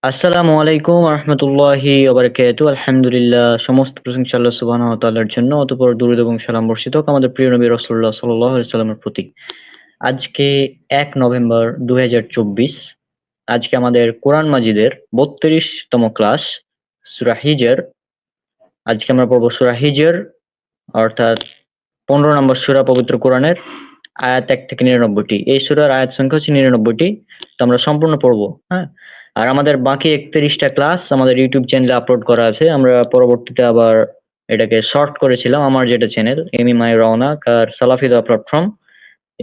আসসালামু আলাইকুম রহমতুল্লাহি ওবারাকাতুহু। আলহামদুলিল্লাহ, সমস্ত প্রশংসা আল্লাহ সুবহানাহু ওয়া তাআলার জন্য। অতঃপর দুরূদ এবং সালাম বর্ষিত হোক আমাদের প্রিয় নবী রাসূলুল্লাহ সাল্লাল্লাহু আলাইহি ওয়াসাল্লামের প্রতি। আজকে ১ নভেম্বর ২০২৪। আজকে আমাদের কোরআন মাজিদের ৩২ তম ক্লাস, সূরা হিজর। আজকে আমরা পড়ব সূরা হিজর, অর্থাৎ ১৫ নম্বর সূরা পবিত্র কোরআনের, আয়াত ১ থেকে ৯৯ টি। এই সূরার আয়াত সংখ্যা হচ্ছে ৯৯ টি। তো আমরা সম্পূর্ণ পড়ব, হ্যাঁ? আর আমাদের বাকি ৩১ টা ক্লাস আমাদের ইউটিউব চ্যানেলে আপলোড করা আছে। আমরা পরবর্তীতে আবার এটাকে শর্ট করেছিলাম আমার যেটা চ্যানেল এমিমাই রওনাক আর সালাফিদা প্ল্যাটফর্ম।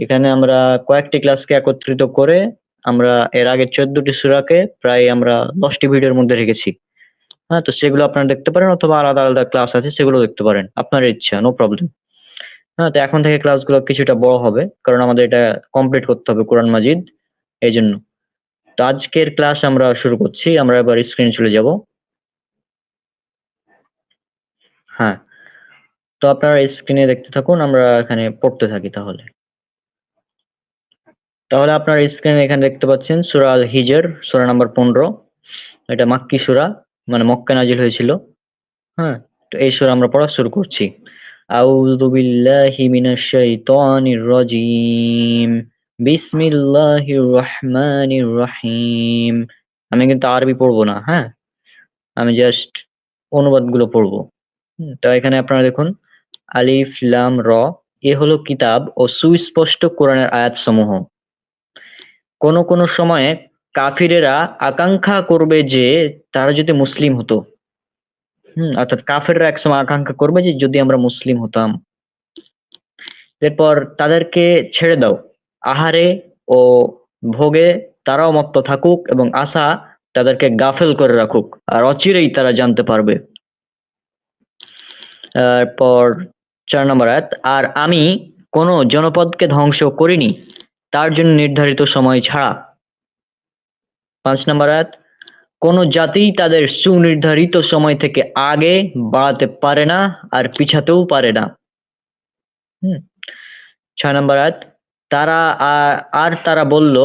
এখানে আমরা কয়েকটি ক্লাসকে একত্রিত করে আমরা এর আগে ১৪ টি সূরাকে প্রায় আমরা ১০ টি ভিডিওর মধ্যে রেখেছি। হ্যাঁ? তো সেগুলো আপনারা দেখতে পারেন, অথবা আলাদা, আলাদা ক্লাস আছে সেগুলো দেখতে পারেন। আপনার ইচ্ছা, নো প্রবলেম। হ্যাঁ? তো এখন থেকে ক্লাসগুলো কিছুটা বড় হবে। কারণ আমাদের এটা কমপ্লিট করতে হবে কোরআন মাজিদ, এইজন্য। তো আজকের ক্লাস আমরা শুরু করছি। আমরা এবার স্ক্রিনে চলে যাব। হ্যাঁ, তো আপনারা স্ক্রিনে দেখতে থাকুন, আমরা এখানে পড়তে থাকি তাহলে। তাহলে আপনারা স্ক্রিনে এখানে দেখতে পাচ্ছেন সূরা আল হিজর, সূরা নাম্বার ১৫। এটা মাক্কি সূরা, মানে মক্কায় নাজিল হয়েছিল। হ্যাঁ? তো এই সূরা আমরা পড়া শুরু করছি। আউযু বিল্লাহি মিনাশ শাইতানির রাজীম। বিসমিল্লাহির রহমানির রহিম। আমি কিন্তু আরবি পড়বো না, হ্যাঁ? আমি জাস্ট অনুবাদগুলো পড়বো। তো এখানে আপনারা দেখুন, আলিফ লাম র, এ হলো কিতাব ও সুস্পষ্ট কোরআনের আয়াতসমূহ। কোন কোন সময়ে কাফিরেরা আকাঙ্ক্ষা করবে যে তারা যদি মুসলিম হতো। অর্থাৎ কাফেররা একসময় আকাঙ্ক্ষা করবে যে যদি আমরা মুসলিম হতাম। এরপর তাদেরকে ছেড়ে দাও। আহারে ও ভোগে তারাও মত্ত থাকুক এবং আশা তাদেরকে গাফেল করে রাখুক। আর অচিরেই তারা জানতে পারবে। এরপর ৪ নম্বর আয়াত, আর আমি কোন জনপদকে ধ্বংস করিনি তার জন্য নির্ধারিত সময় ছাড়া। ৫ নম্বর আয়াত, কোন জাতিই তাদের সুনির্ধারিত সময় থেকে আগে বাড়াতে পারে না আর পিছাতেও পারে না। ৬ নম্বর আয়াত, তারা তারা বলল,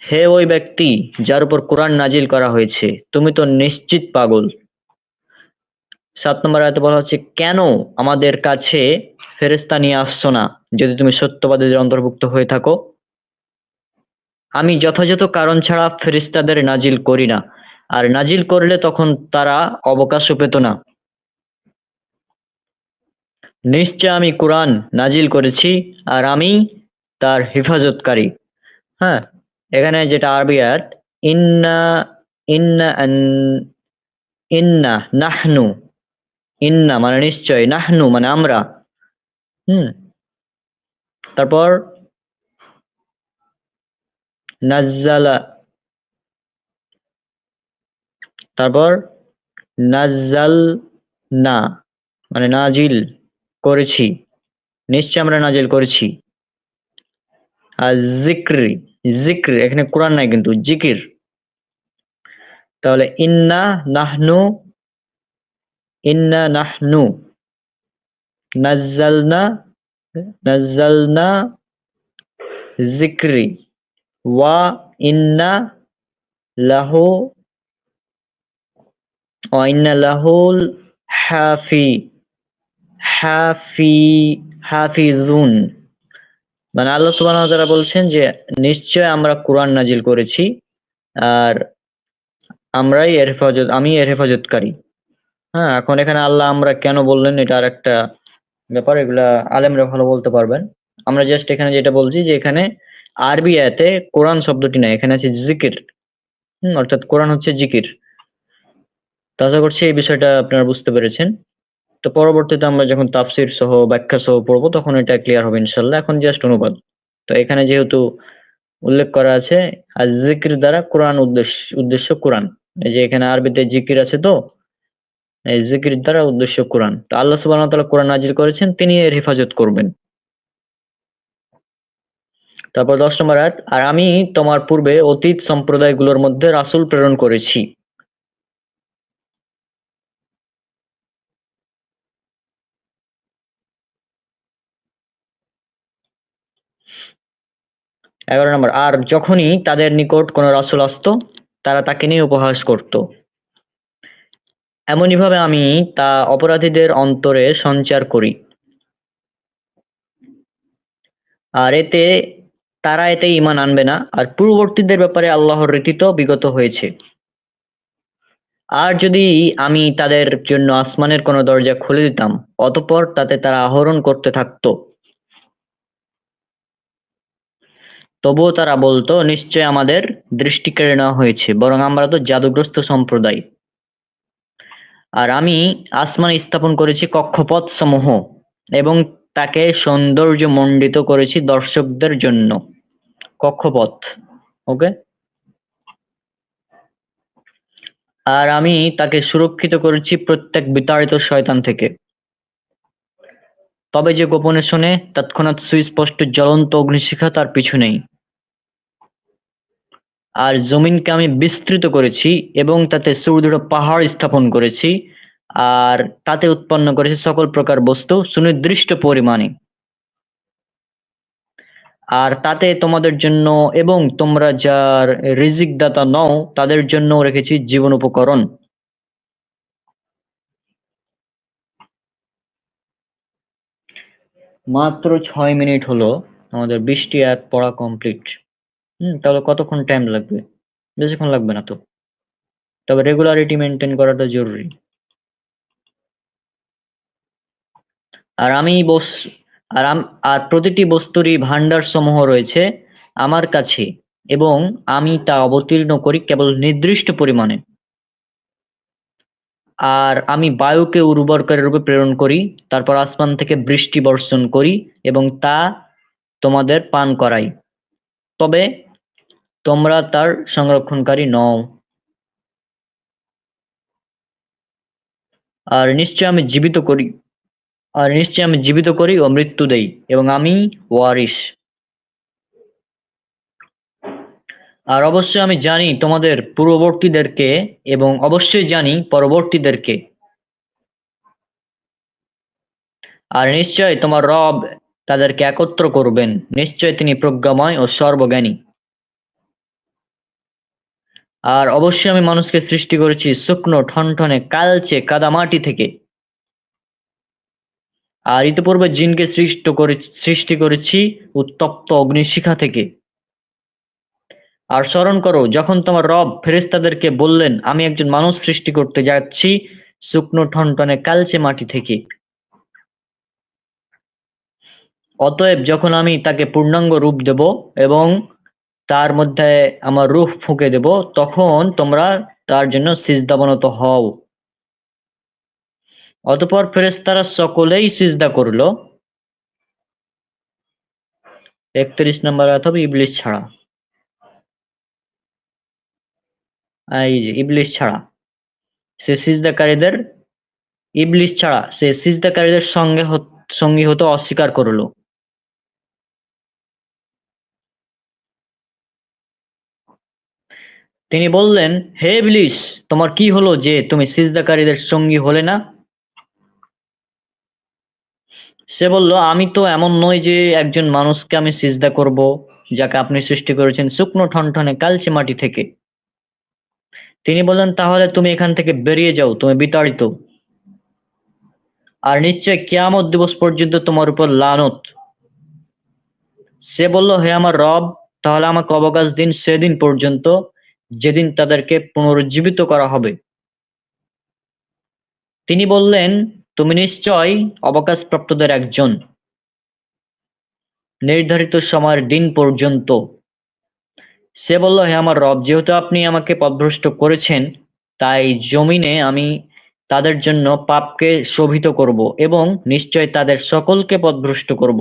হে ওই ব্যক্তি যার উপর কোরআন নাজিল করা হয়েছে, তুমি তো নিশ্চিত পাগল। ৭ নম্বর আয়াতে বলা হচ্ছে, কেন আমাদের কাছে ফেরেশতা নিয়ে আসছো না যদি তুমি সত্যবাদীদের অন্তর্ভুক্ত হয়ে থাকো? আমি যথাযথ কারণ ছাড়া ফেরেশতাদের নাজিল করি না, আর নাজিল করলে তখন তারা অবকাশও পেত না। নিশ্চয় আমি কোরআন নাজিল করেছি আর আমি তার হেফাজতকারী। হ্যাঁ, এখানে যেটা আরবি আয়াত, ইন্না ইন্না ইন্না নাহনু, ইন্না মানে নিশ্চয়, নাহনু মানে আমরা। হুম তারপর নাজ্জালা, তারপর নাজ্জাল না মানে নাজিল করেছি, নিশ্চয় আমরা নাজিল করেছি। আর জিক্রি, জিক্র এখানে কোরআন নাই কিন্তু জিকির। তাহলে ইন্না নাহনু নাজ্জালনা, নাজ্জালনা জিক্রি ওয়া ইন্না লাহু ওয়া ইন্না লাহুল হাফি হাফি হাফিজুন। মানে আল্লাহ সুবহানাহু ওয়া তাআলা বলছেন যে নিশ্চয় আমরা কোরআন নাজিল করেছি আর আমি এর হেফাজতকারী। হ্যাঁ, এখন এখানে আল্লাহ আমরা কেন বললেন এটা আরেকটা ব্যাপার, এগুলা আলেমরা ভালো বলতে পারবেন। আমরা জাস্ট এখানে যেটা বলছি যে এখানে আরবি আয়াতে কোরআন শব্দটি নাই, এখানে আছে জিকির। অর্থাৎ কোরআন হচ্ছে জিকির। তো আশা করছি এই বিষয়টা আপনারা বুঝতে পেরেছেন। তো পরবর্তীতে আমরা যখন তাফসীর সহ ব্যাখ্যা সহ পড়বো তখন এটা ক্লিয়ার হবে ইনশাআল্লাহ। এখন জাস্ট অনুবাদ। তো এখানে যেহেতু উল্লেখ করা আছে আর জিকির দ্বারা কোরআন উদ্দেশ্য কোরআন। এই যে এখানে আরবিতে জিকির আছে, তো এই জিকির দ্বারা উদ্দেশ্য কোরআন। তো আল্লাহ সুবহানাহু ওয়া তাআলা কোরআন নাজিল করেছেন, তিনি এর হেফাজত করবেন। তারপর ১০ নম্বর আয়াত, আর আমি তোমার পূর্বে অতীত সম্প্রদায়গুলোর মধ্যে রাসূল প্রেরণ করেছি। এগারো নম্বর, আর যখনই তাদের নিকট কোন রাসূল আসতো তারা তাকে নিয়ে উপহাস করত। এমনিভাবে আমি তা অপরাধীদের অন্তরে সঞ্চার করি, আর তারা এতে ঈমান আনবে না। আর পূর্ববর্তীদের ব্যাপারে আল্লাহর রীতি তো বিগত হয়েছে। আর যদি আমি তাদের জন্য আসমানের কোনো দরজা খুলে দিতাম, অতঃপর তাতে তারা আহরণ করতে থাকতো, তবুও তারা বলতো, নিশ্চয় আমাদের দৃষ্টি কেড়ে নেওয়া হয়েছে, বরং আমরা তো জাদুগ্রস্ত সম্প্রদায়। আর আমি আসমানে স্থাপন করেছি কক্ষপথ সমূহ, এবং তাকে সৌন্দর্য মণ্ডিত করেছি দর্শকদের জন্য। কক্ষপথ, ওকে। আর আমি তাকে সুরক্ষিত করেছি প্রত্যেক বিতাড়িত শয়তান থেকে। তবে যে গোপনে শোনে, তৎক্ষণাৎ সুস্পষ্ট জ্বলন্ত অগ্নিশিখা তার পিছু নেই। আর জমিনকে আমি বিস্তৃত করেছি এবং তাতে সুদৃঢ় পাহাড় স্থাপন করেছি, আর তাতে উৎপন্ন করেছি সকল প্রকার বস্তু সুনির্দিষ্ট পরিমাণে। আর তাতে তোমাদের জন্য এবং তোমরা যার রিজিক দাতা নও তাদের জন্য রেখেছি জীবন উপকরণ। মাত্র 6 মিনিট হলো আমাদের 20টি আয়াত পড়া কমপ্লিট। তাহলে কতক্ষণ টাইম লাগবে? বেশিক্ষণ লাগবে না তো, তবে রেগুলারিটি মেনটেন করাটা জরুরি। আর আমি আর প্রতিটি বস্তুরই ভান্ডার সমূহ রয়েছে আমার কাছে, এবং আমি তা অবতীর্ণ করি কেবল নির্দিষ্ট পরিমাণে। আর আমি বায়ুকে উর্বরকারী রূপে প্রেরণ করি, তারপর আসমান থেকে বৃষ্টি বর্ষণ করি এবং তা তোমাদের পান করাই, তবে তোমরা তার সংরক্ষণকারী নও। আর নিশ্চয় আমি জীবিত করি ও মৃত্যু দেই, এবং আমি ওয়ারিস। আর অবশ্যই আমি জানি তোমাদের পূর্ববর্তীদেরকে, এবং অবশ্যই জানি পরবর্তীদেরকে। আর নিশ্চয় তোমার রব তাদেরকে একত্র করবেন, নিশ্চয় তিনি প্রজ্ঞাময় ও সর্বজ্ঞানী। আর অবশ্যই আমি মানুষকে সৃষ্টি করেছি শুকনো ঠনঠনে কালচে কাদামাটি থেকে। আর ইতিপূর্বে জিনকে সৃষ্টি করেছি উত্তপ্ত অগ্নিশিখা থেকে। আর স্মরণ করো, যখন তোমার রব ফেরেশতাদেরকে বললেন, আমি একজন মানুষ সৃষ্টি করতে যাচ্ছি শুকনো ঠনঠনে কালচে মাটি থেকে। অতএব যখন আমি তাকে পূর্ণাঙ্গ রূপ দেব এবং তার মধ্যে আমার রূহ ফুঁকে দেব, তখন তোমরা তার জন্য সিজদাবনত হও। অতঃপর ফেরেশতারা সকলেই সিজদা করল, 31 নম্বর আয়াত হবে ইবলিস ছাড়া। এই যে ইবলিস ছাড়া, সে সিজদাকারীদের ইবলিস ছাড়া সে সিজদাকারীদের সঙ্গী হতে অস্বীকার করল। তিনি বললেন, হে ইবলিস, তোমার কি হলো যে তুমি সিজদাকারীদের সঙ্গী হলে না? সে বলল, আমি তো এমন নই যে একজন মানুষকে আমি সিজদা করব যাকে আপনি সৃষ্টি করেছেন শুকনো ঠনঠনে কালচে মাটি থেকে। তিনি বললেন, তাহলে তুমি এখান থেকে বেরিয়ে যাও, তুমি বিতাড়িত। আর নিশ্চয় কিয়ামত দিবস পর্যন্ত তোমার উপর লানত। সে বলল, হে আমার রব, তাহলে আমাকে অবকাশ দিন সেদিন পর্যন্ত যেদিন তাদেরকে পুনরুজ্জীবিত করা হবে। তিনি বললেন, তুমি নিশ্চয় অবকাশপ্রাপ্তদের একজন, নির্ধারিত সময়ের দিন পর্যন্ত। সে বলল, হে আমার রব, যেহেতু আপনি আমাকে পথভ্রষ্ট করেছেন, তাই জমিনে আমি তাদের জন্য পাপকে শোভিত করব এবং নিশ্চয় তাদের সকলকে পথভ্রষ্ট করব।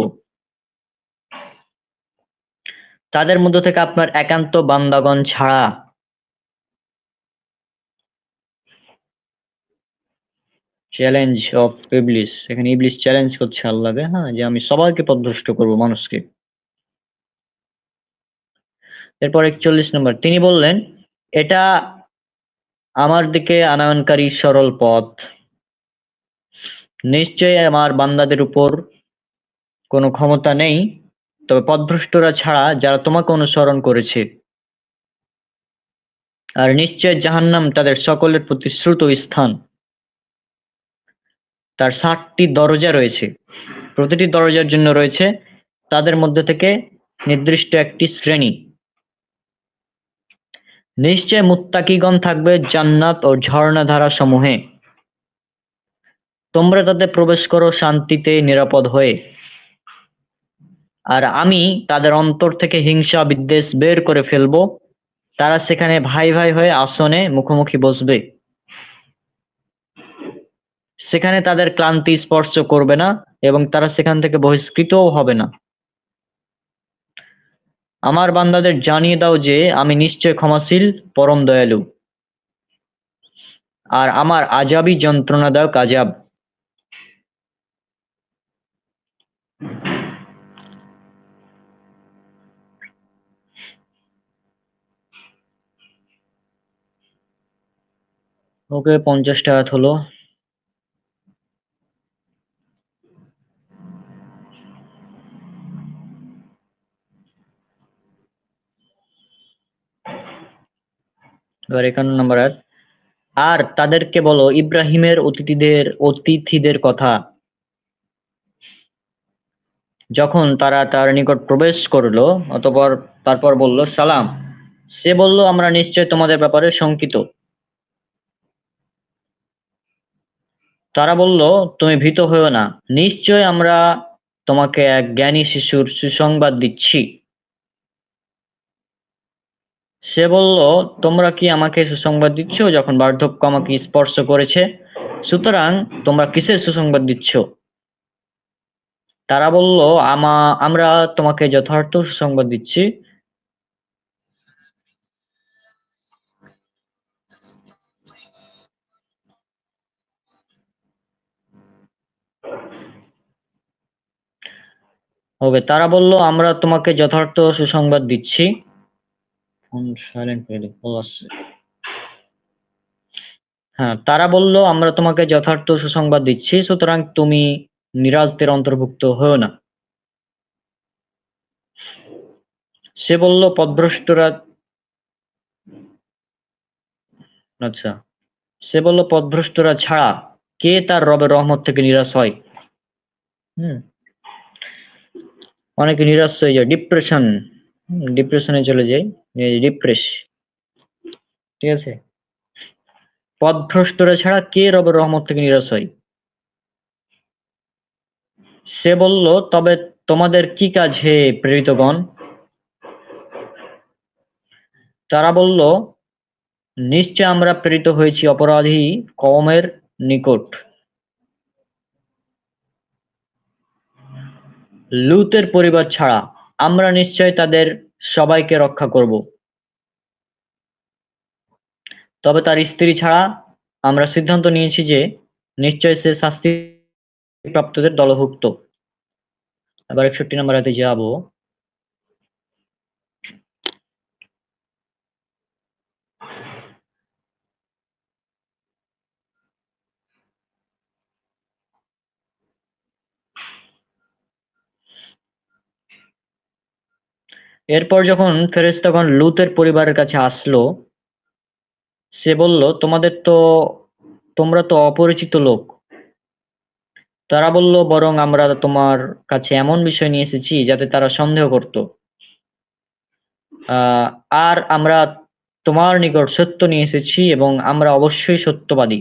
তাদের মধ্য থেকে আপনার একান্ত বান্দাগণ ছাড়া। চ্যালেঞ্জ অফ ইবলিস, এখানে ইবলিস চ্যালেঞ্জ করছে আল্লাহকে, হ্যাঁ, যে আমি সবাইকে পথভ্রষ্ট করব, মানুষকে। এরপর 41 নম্বর, তিনি বললেন, এটা আমার দিকে আনয়নকারী সরল পথ। নিশ্চয় আমার বান্দাদের উপর কোনো ক্ষমতা নেই, তবে পথভ্রষ্টরা ছাড়া যারা তোমাকে অনুসরণ করেছে। আর নিশ্চয় জাহান্নাম তাদের সকলের প্রতি শ্রুত স্থান। তার 7টি দরজা রয়েছে, প্রতিটি দরজার জন্য রয়েছে তাদের মধ্যে থেকে নির্দিষ্ট একটি শ্রেণী। নিশ্চয় মুত্তাকিগণ থাকবে জান্নাত ও ঝর্ণাধারা সমূহে, তোমরা তাতে প্রবেশ করো শান্তিতে নিরাপদ হয়ে। আর আমি তাদের অন্তর থেকে হিংসা বিদ্বেষ বের করে ফেলবো, তারা সেখানে ভাই ভাই হয়ে আসনে মুখোমুখি বসবে। সেখানে তাদের ক্লান্তি স্পর্শ করবে না এবং তারা সেখান থেকে বহিষ্কৃতও হবে না। আমার বান্দাদের জানিয়ে দাও যে আমি নিশ্চয় ক্ষমাশীল পরম দয়ালু, আর আমার আযাবই যন্ত্রণাদায়ক আযাব। ওকে, 50টা আয়াত হলো। এবার 51 নম্বর আয়াত। আর তাদেরকে বলো ইব্রাহিমের অতিথিদের কথা, যখন তারা তার নিকট প্রবেশ করলো তারপর বলল সালাম। সে বলল আমরা নিশ্চয় তোমাদের ব্যাপারে শঙ্কিত। তারা বলল তুমি ভীত হইও না, নিশ্চয় আমরা তোমাকে এক জ্ঞানী শিশুর সুসংবাদ দিচ্ছি। সে বলল তোমরা কি আমাকে সুসংবাদ দিচ্ছ যখন বার্ধক্য আমাকে স্পর্শ করেছে? সুতরাং তোমরা কিসের সুসংবাদ দিচ্ছ? তারা বলল আমরা তোমাকে যথার্থ সুসংবাদ দিচ্ছি। ওকে, তারা বলল আমরা তোমাকে যথার্থ সুসংবাদ দিচ্ছি। হ্যাঁ, তারা বলল আমরা তোমাকে যথার্থ সুসংবাদ দিচ্ছি, সুতরাং তুমি নিরাজদের অন্তর্ভুক্ত হও না। সে বলল পথভ্রষ্টরা ছাড়া কে তার রবের রহমত থেকে নিরাশ হয়? অনেকে নিরাশ হয়ে যায়, ডিপ্রেশনে চলে যায়, রিফ্রেশ। ঠিক আছে, পথভ্রষ্টরা ছাড়া কে রবের রহমত থেকে নিরাশ হয়? সে বলল তবে তোমাদের কি কাজ হে প্রেরিতগণ? তারা বলল নিশ্চয় আমরা প্রেরিত হয়েছি অপরাধী কওমের নিকট। লূতের পরিবার ছাড়া আমরা নিশ্চয় তাদের সবাইকে রক্ষা করব, তবে তার স্ত্রী ছাড়া আমরা সিদ্ধান্ত নিয়েছি যে নিশ্চয় সে শাস্তি প্রাপ্তদের দলভুক্ত। আবার 61 নম্বর আয়াতে যাব। এরপর যখন ফেরেশতাগণ লূতের পরিবারের কাছে আসলো, সে বলল তোমরা তো অপরিচিত লোক। তারা বলল বরং আমরা তোমার কাছে এমন বিষয় নিয়ে এসেছি যাতে তারা সন্দেহ করত, আর আমরা তোমার নিকট সত্য নিয়ে এসেছি এবং আমরা অবশ্যই সত্যবাদী।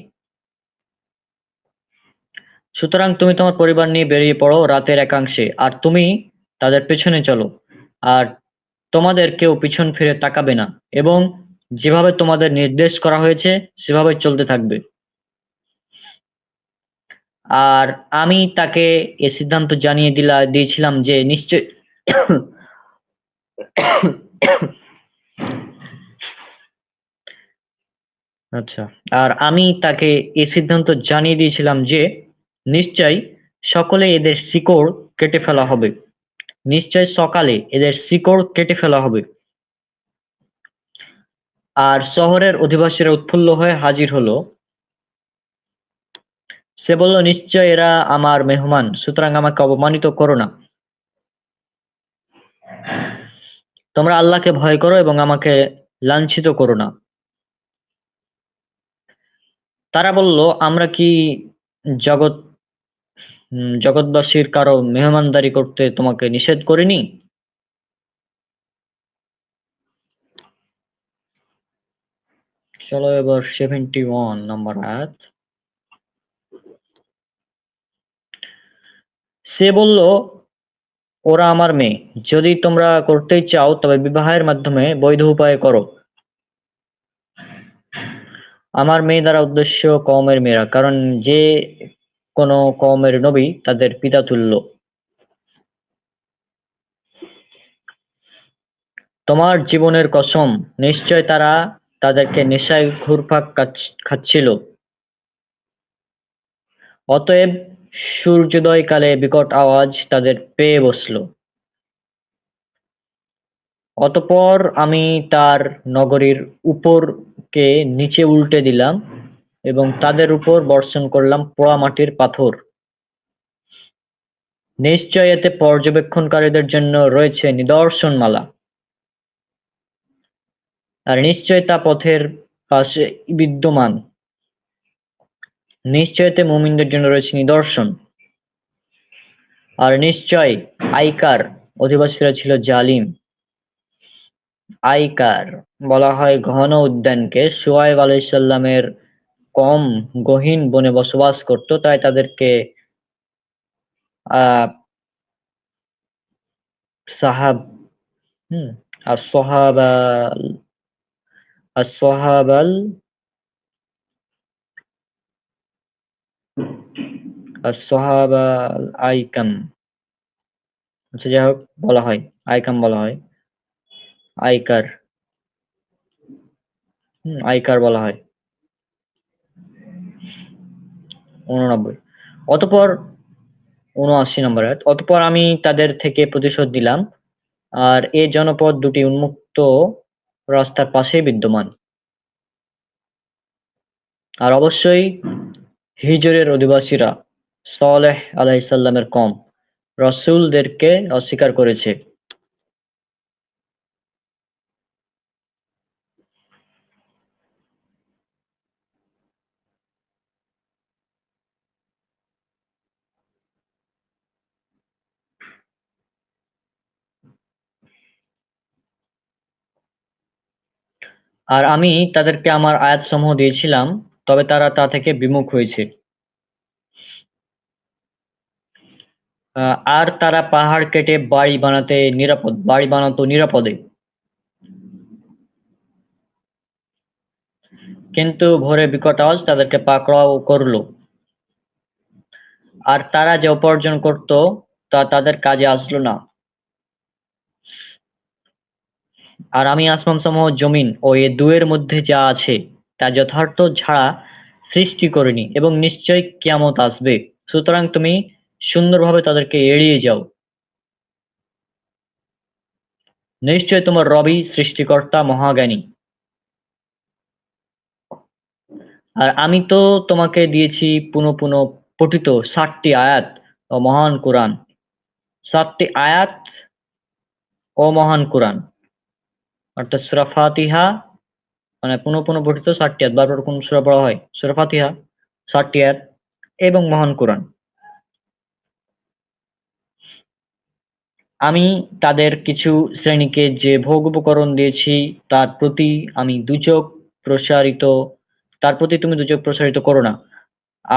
সুতরাং তুমি তোমার পরিবার নিয়ে বেরিয়ে পড়ো রাতের একাংশে, আর তুমি তাদের পেছনে চলো, আর তোমাদের কেউ পিছন ফিরে তাকাবে না, এবং যেভাবে তোমাদের নির্দেশ করা হয়েছে সেভাবে চলতে থাকবে। আর আমি তাকে এ সিদ্ধান্ত জানিয়ে দিয়েছিলাম যে নিশ্চয় আচ্ছা, আর আমি তাকে এ সিদ্ধান্ত জানিয়ে দিয়েছিলাম যে নিশ্চয় সকলে এদের শিকড় কেটে ফেলা হবে, নিশ্চয় সকালে এদের শিকড় কেটে ফেলা হবে। আর শহরের অধিবাসীরা উৎফুল্ল হয়ে হাজির হলো। সে বলল নিশ্চয় এরা আমার মেহমান, সুতরাং আমাকে অপমানিত করো না। তোমরা আল্লাহকে ভয় করো এবং আমাকে লাঞ্ছিত করো না। তারা বলল, আমরা কি জগৎ জগৎবাসীর কারো মেহমানদারি করতে তোমাকে নিষেধ করিনি? চলো এবার 71 নম্বর আয়াত। সে বলল, ওরা আমার মেয়ে, যদি তোমরা করতেই চাও তবে বিবাহের মাধ্যমে বৈধ উপায়ে করো। আমার মেয়ে দ্বারা উদ্দেশ্য কওমের মেয়েরা, কারণ যে কোনো কওমের নবী তাদের পিতাতুল্য। তোমার জীবনের কসম, নিশ্চয় তারা তাদেরকে নেশায় ঘুরপাক খাচ্ছিল। অতএব সূর্যোদয়কালে বিকট আওয়াজ তাদের পেয়ে বসল। অতঃপর আমি তার নগরীর উপরকে নিচে উল্টে দিলাম এবং তাদের উপর বর্ষণ করলাম পোড়ামাটির পাথর। নিশ্চয় এতে পর্যবেক্ষণকারীদের জন্য রয়েছে নিদর্শনমালা, আর নিশ্চয় তা পথের পাশে বিদ্যমান। নিশ্চয় এতে মুমিনদের জন্য রয়েছে নিদর্শন। আর নিশ্চয় আইকার অধিবাসীরা ছিল জালিম। আইকার বলা হয় ঘন উদ্যানকে। শুআয়ব আলাইহিস সালামের কওম গহীন বনে বসবাস করত, তাই তাদেরকে আহ সাহাব হুম as-সাহাবাল as-সাহাবাল as-সাহাবাল আইকাম, আচ্ছা যাই হোক বলা হয়, আইকাম বলা হয়, আইকার আইকার বলা হয়। 89 অতঃপর 79 নম্বর আয়াত। অতঃপর আমি তাদের থেকে প্রতিশোধ দিলাম, আর এ জনপদ দুটি উন্মুক্ত রাস্তার পাশেই বিদ্যমান। আর অবশ্যই হিজরের অধিবাসীরা সালেহ আলাইহিস সালামের কওম রাসূলদেরকে অস্বীকার করেছে। আর আমি তাদেরকে আমার আয়াতসমূহ দিয়েছিলাম, তবে তারা তা থেকে বিমুখ হয়েছে। আর তারা পাহাড় কেটে বাড়ি বানাতো নিরাপদে, কিন্তু ভোরে বিকট আওয়াজ তাদেরকে পাকড়াও করল। আর তারা যে উপার্জন করত তা তাদের কাজে আসলো না। আর আমি আসমানসমূহ, জমিন ও এ দুয়ের মধ্যে যা আছে তা যথার্থ ছাড়া সৃষ্টি করিনি, এবং নিশ্চয় কিয়ামত আসবে। সুতরাং তুমি সুন্দরভাবে তাদেরকে এড়িয়ে যাও। নিশ্চয় তোমার রবই সৃষ্টিকর্তা মহাজ্ঞানী। আর আমি তো তোমাকে দিয়েছি পুনঃ পুনঃ পঠিত 7টি আয়াত ও মহান কুরআন। 7টি আয়াত ও মহান কুরআন অর্থাৎ সূরা ফাতিহা, মানে পুনঃ পুনঃ পঠিত 7টি আয়াত, বারবার কোন সূরা পড়া হয়, সূরা ফাতিহা 7টি আয়াত এবং মহান কুরআন। আমি তাদের কিছু শ্রেণীকে যে ভোগ উপকরণ দিয়েছি তার প্রতি আমি দুচোখ প্রসারিত তার প্রতি তুমি দুচোখ প্রসারিত করো না,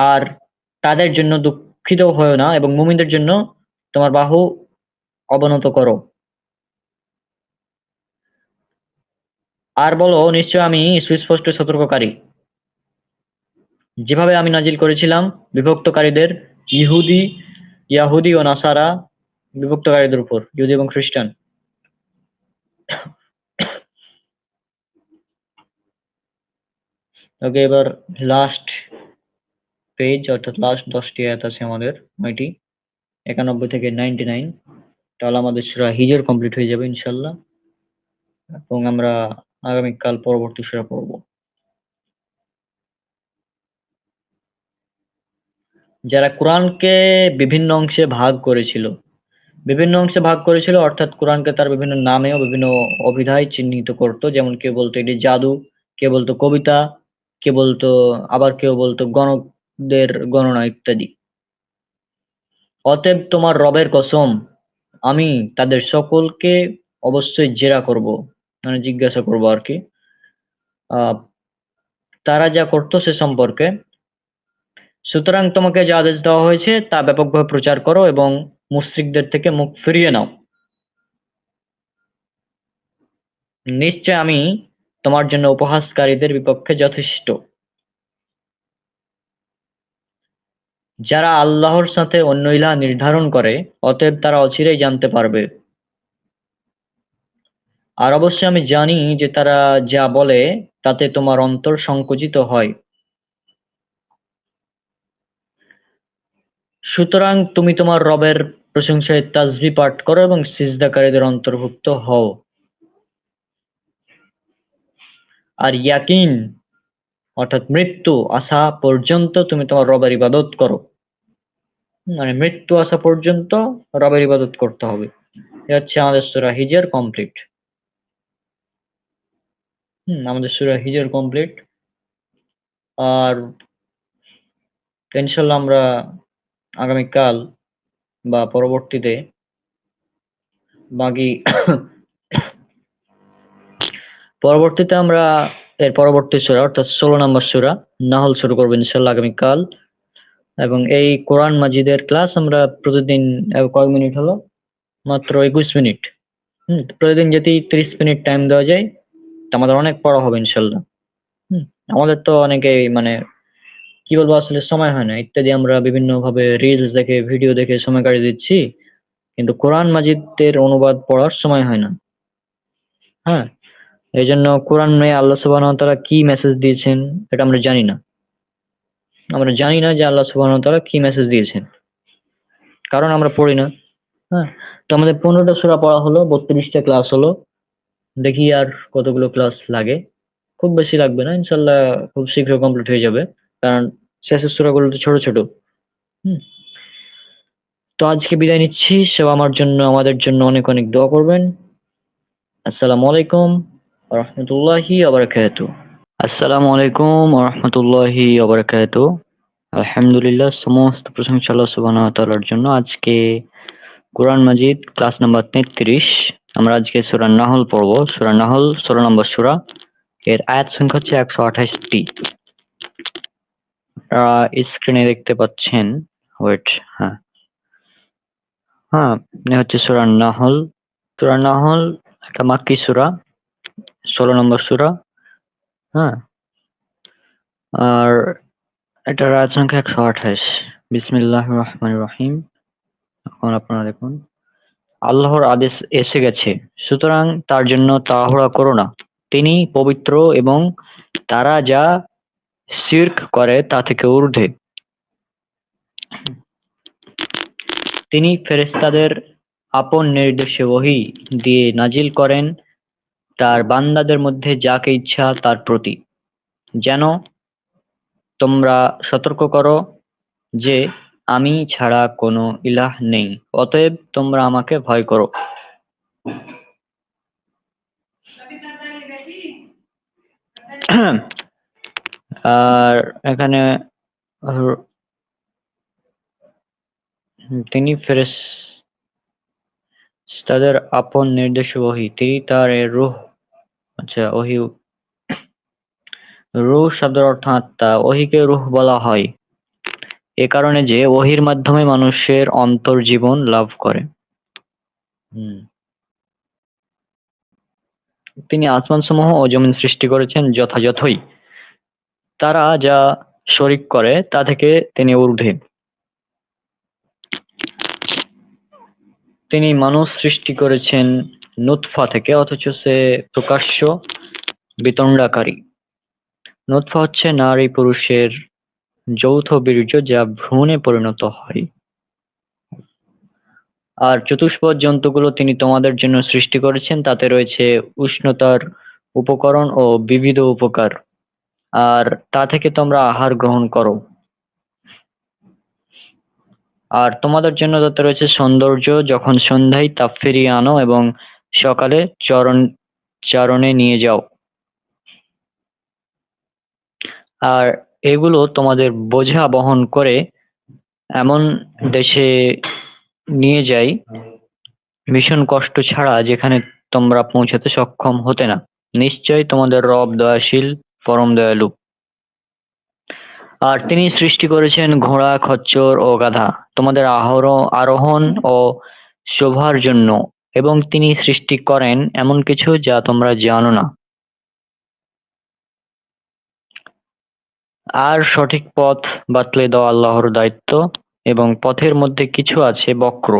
আর তাদের জন্য দুঃখিত হয়ো না, এবং মুমিনদের জন্য তোমার বাহু অবনত করো। আর বলো, নিশ্চয় আমি সুস্পষ্ট সতর্ককারী। যেভাবে আমি নাজিল করেছিলাম বিভক্তকারীদের, ইহুদি ইয়াহুদি ও নাসারা বিভক্তকারীদের উপর, ইহুদি এবং খ্রিস্টান। ওকে, এবার লাস্ট পেজ, অর্থাৎ লাস্ট 10টি আয়াত আছে আমাদের, 9টি, 91 থেকে 99। তাহলে আমাদের সূরা হিজর কমপ্লিট হয়ে যাবে ইনশাল্লাহ, এবং আমরা আগামীকাল পরবর্তী সূরা পড়ব। যারা কোরআনকে বিভিন্ন অংশে ভাগ করেছিল, অর্থাৎ কোরআনকে তার বিভিন্ন নামে ও বিভিন্ন অভিধায় চিহ্নিত করত, যেমন কেউ বলতো এটি জাদু, কেউ বলতো কবিতা, আবার কেউ বলতো গণকদের গণনা ইত্যাদি। অতএব তোমার রবের কসম, আমি তাদের সকলকে অবশ্যই জেরা করব, মানে জিজ্ঞাসা করব আর কি, আহ তারা যা করতো সে সম্পর্কে। সুতরাং তোমাকে যা আদেশ দেওয়া হয়েছে তা ব্যাপকভাবে প্রচার করো এবং মুশরিকদের থেকে মুখ ফিরিয়ে নাও। নিশ্চয় আমি তোমার জন্য উপহাসকারীদের বিপক্ষে যথেষ্ট। যারা আল্লাহর সাথে অন্য ইলাহ নির্ধারণ করে, অতএব তারা অচিরেই জানতে পারবে। আর অবশ্যই আমি জানি যে তারা যা বলে তাতে তোমার অন্তর সংকুচিত হয়। সুতরাং তুমি তোমার রবের প্রশংসায় তাসবিহ পাঠ করো এবং সিজদাকারীদের অন্তর্ভুক্ত হও। আর ইয়াকিন অর্থাৎ মৃত্যু আসা পর্যন্ত তুমি তোমার রবের ইবাদত করো। মানে মৃত্যু আসা পর্যন্ত রবের ইবাদত করতে হবে। এ হচ্ছে আমাদের সূরা হিজর কমপ্লিট। আমাদের সূরা হিজর কমপ্লিট। আর ইনশাল্লাহ আমরা আগামীকাল বা পরবর্তীতে বাকি পরবর্তীতে আমরা এর পরবর্তী সূরা অর্থাৎ 16 নম্বর সূরা নাহল শুরু করবো ইনশাল্লাহ আগামীকাল। এবং এই কোরআন মাজিদের ক্লাস আমরা প্রতিদিন কয় মিনিট হলো? মাত্র 21 মিনিট। প্রতিদিন যদি 30 মিনিট টাইম দেওয়া যায় তা আমাদের অনেক পড়া হবে ইনশাল্লাহ। আমাদের তো অনেকে মানে কি বলবো, আসলে সময় হয় না ইত্যাদি, আমরা বিভিন্ন ভাবে রিলস দেখে ভিডিও দেখে সময় কাটিয়ে দিচ্ছি, কিন্তু কোরআন মাজিদের অনুবাদ পড়ার সময় হয় না। হ্যাঁ, এই জন্য কোরআনে আল্লাহ সুবহানাহু ওয়া তাআলা কি মেসেজ দিয়েছেন এটা আমরা জানি না। আমরা জানি না যে আল্লাহ সুবহানাহু ওয়া তাআলা কি মেসেজ দিয়েছেন, কারণ আমরা পড়ি না। হ্যাঁ, তো আমাদের 15টা সূরা পড়া হলো, 32টা ক্লাস হলো। দেখি আর কতগুলো ক্লাস লাগে। খুব বেশি লাগবে না ইনশাল্লাহ, খুব শীঘ্র কমপ্লিট হয়ে যাবে, কারণ শেষের সূরাগুলো তো ছোট ছোট। হুম তো আজকে বিদায় নিচ্ছি। সব আমার জন্য আমাদের জন্য অনেক অনেক দোয়া করবেন। আসসালামু আলাইকুম ওয়া রাহমাতুল্লাহি ওয়া বারাকাতুহু। আসসালামু আলাইকুম ওয়া রাহমাতুল্লাহি ওয়া বারাকাতুহু। আলহামদুলিল্লাহ, সমস্ত প্রশংসা আল্লাহ সুবহানাহু ওয়া তাআলার জন্য। আজকে কোরআন মাজিদ ক্লাস নাম্বার 33। আমরা আজকে সূরা নাহল পড়বো। সূরা নাহল 16 নম্বর সূরা। এর আয়াত সংখ্যা হচ্ছে 128টি। স্ক্রিনে দেখতে পাচ্ছেন। ওয়েট, হ্যাঁ হ্যাঁ, এ হচ্ছে সূরা নাহল। সূরা নাহল একটা মাক্কি সূরা, 16 নম্বর সূরা। হ্যাঁ, আর এটার আয়াত সংখ্যা 128। বিসমিল্লাহির রহমানির রহিম। এখন আপনারা দেখুন, আল্লাহর আদেশ এসে গেছে, সুতরাং তার জন্য তাড়াহুড়া করো না। তিনি পবিত্র এবং তারা যা শিরক করে তা থেকে ঊর্ধ্বে। তিনি ফেরেশতাদের আপন নির্দেশে ওহী দিয়ে নাজিল করেন তার বান্দাদের মধ্যে যাকে ইচ্ছা তার প্রতি, যেন তোমরা সতর্ক করো যে আমি ছাড়া কোনো ইলাহ নেই, অতএব তোমরা আমাকে ভয় করো। আর এখানে তিনি ফেরেশতাদের আপন নির্দেশে ওহী, তিনি তার রূহ। আচ্ছা, ওহী, রূহ শব্দের অর্থ আত্মা। ওহীকে রূহ বলা হয় এ কারণে যে ওহীর মাধ্যমে মানুষের অন্তর্জীবন লাভ করে। তিনি আসমানসমূহ ও জমিন সৃষ্টি করেছেন যথাযথই। তারা যা শরিক করে তা থেকে তিনি ঊর্ধ্বে। তিনি মানুষ সৃষ্টি করেছেন নুতফা থেকে, অথচ সে প্রকাশ্য বিতণ্ডাকারী। নুতফা হচ্ছে নারী পুরুষের যৌথ বীর্য যা ভ্রূণে পরিণত হয়। আর চতুষ্পদ জন্তুগুলো তিনি তোমাদের জন্য সৃষ্টি করেছেন, তাতে রয়েছে উষ্ণতার উপকরণ ও বিবিধ উপকার, আর তা থেকে তোমরা আহার গ্রহণ করো। আর তোমাদের জন্য তাতে রয়েছে সৌন্দর্য, যখন সন্ধ্যায় তা ফিরিয়ে আনো এবং সকালে চারণে নিয়ে যাও। আর এগুলো তোমাদের বোঝা বহন করে এমন দেশে নিয়ে যায় ভীষণ কষ্ট ছাড়া যেখানে তোমরা পৌঁছাতে সক্ষম হতে না। নিশ্চয়ই তোমাদের রব দয়াশীল, পরম দয়ালু। আর তিনি সৃষ্টি করেছেন ঘোড়া, খচ্চর ও গাধা তোমাদের আরোহণ ও শোভার জন্য, এবং তিনি সৃষ্টি করেন এমন কিছু যা তোমরা জানো না। আর সঠিক পথ বাতলে দেওয়া আল্লাহর দায়িত্ব, এবং পথের মধ্যে কিছু আছে বক্র,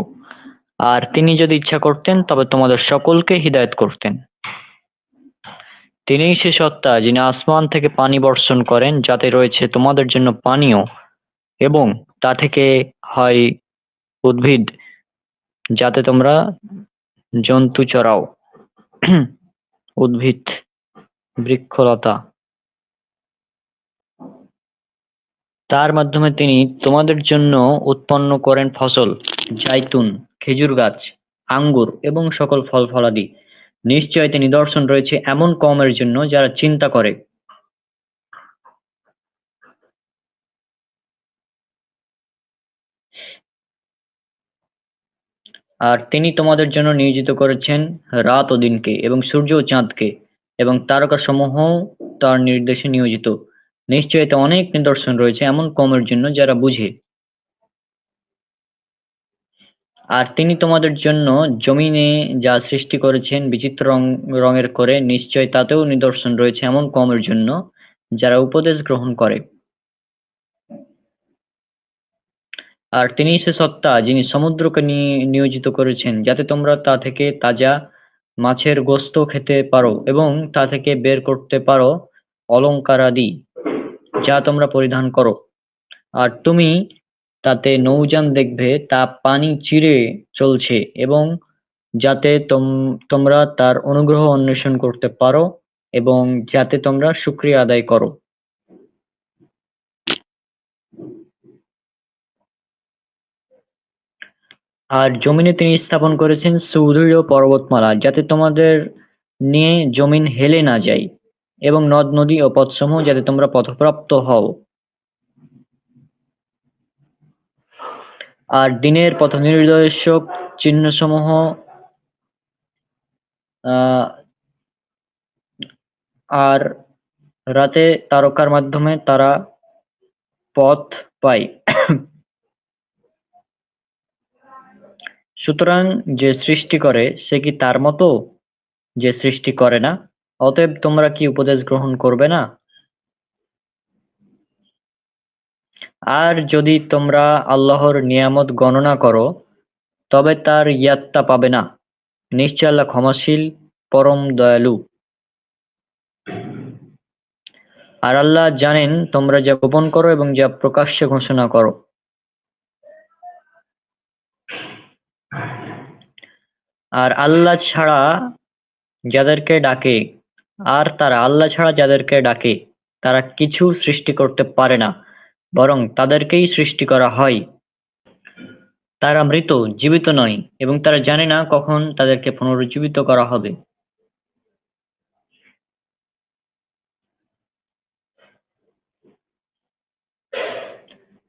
আর তিনি যদি ইচ্ছা করতেন তবে তোমাদের সকলকে হিদায়াত করতেন। তিনিই সে সত্তা যিনি আসমান থেকে পানি বর্ষণ করেন যাতে রয়েছে তোমাদের জন্য পানীয়, এবং তা থেকে হয় উদ্ভিদ যাতে তোমরা জন্তু চরাও। উদ্ভিদ, বৃক্ষলতা। তার মাধ্যমে তিনি তোমাদের জন্য উৎপন্ন করেন ফসল, জাইতুন, খেজুর গাছ, আঙ্গুর এবং সকল ফল-ফলাদি। নিশ্চয় তিনি নিদর্শন রয়েছে এমন কওমের জন্য যারা চিন্তা করে। আর তিনি তোমাদের জন্য নিয়োজিত করেছেন রাত ও দিনকে, এবং সূর্য ও চাঁদকে, এবং তারকাসমূহ তার নির্দেশে নিয়োজিত। নিশ্চয় এতে অনেক নিদর্শন রয়েছে এমন কওমের জন্য যারা বুঝে। আর তিনি তোমাদের জন্য জমিনে যা সৃষ্টি করেছেন বিচিত্র রঙের করে, নিশ্চয় তাতেও নিদর্শন রয়েছে এমন কওমের জন্য যারা উপদেশ গ্রহণ করে। আর তিনিই সে সত্তা যিনি সমুদ্রকে নিয়োজিত করেছেন যাতে তোমরা তা থেকে তাজা মাছের গোশত খেতে পারো, এবং তা থেকে বের করতে পারো অলঙ্কারাদি যা তোমরা পরিধান করো। আর তুমি তাতে নৌযান দেখবে তা পানি চিরে চলছে, এবং যাতে তোমরা তার অনুগ্রহ অন্বেষণ করতে পারো, এবং যাতে তোমরা শুকরিয়া আদায় করো। আর জমিনে তিনি স্থাপন করেছেন সুদৃঢ় পর্বতমালা যাতে তোমাদের নিয়ে জমিন হেলে না যায়, এবং নদ-নদী ও পথসমূহ যাতে তোমরা পথপ্রাপ্ত হও। আর দিনের পথনির্দেশক চিহ্নসমূহ আহ আর রাতে তারকার মাধ্যমে তারা পথ পায়। সুতরাং যে সৃষ্টি করে সে কি তার মতো যে সৃষ্টি করে না? অতএব তোমরা কি উপদেশ গ্রহণ করবে না? আর যদি তোমরা আল্লাহর নিয়ামত গণনা করো তবে তার ইয়াত্তা পাবে না। নিশ্চয় আল্লাহ ক্ষমাশীল, পরম দয়ালু। আর আল্লাহ জানেন তোমরা যা গোপন করো এবং যা প্রকাশ্যে ঘোষণা করো। আর আল্লাহ ছাড়া যাদেরকে ডাকে আল্লাহ ছাড়া যাদেরকে ডাকে তারা কিছু সৃষ্টি করতে পারে না, বরং তাদেরকেই সৃষ্টি করা হয়। তারা মৃত, জীবিত নয়, এবং তারা জানে না কখন তাদেরকে পুনরুজ্জীবিত করা হবে।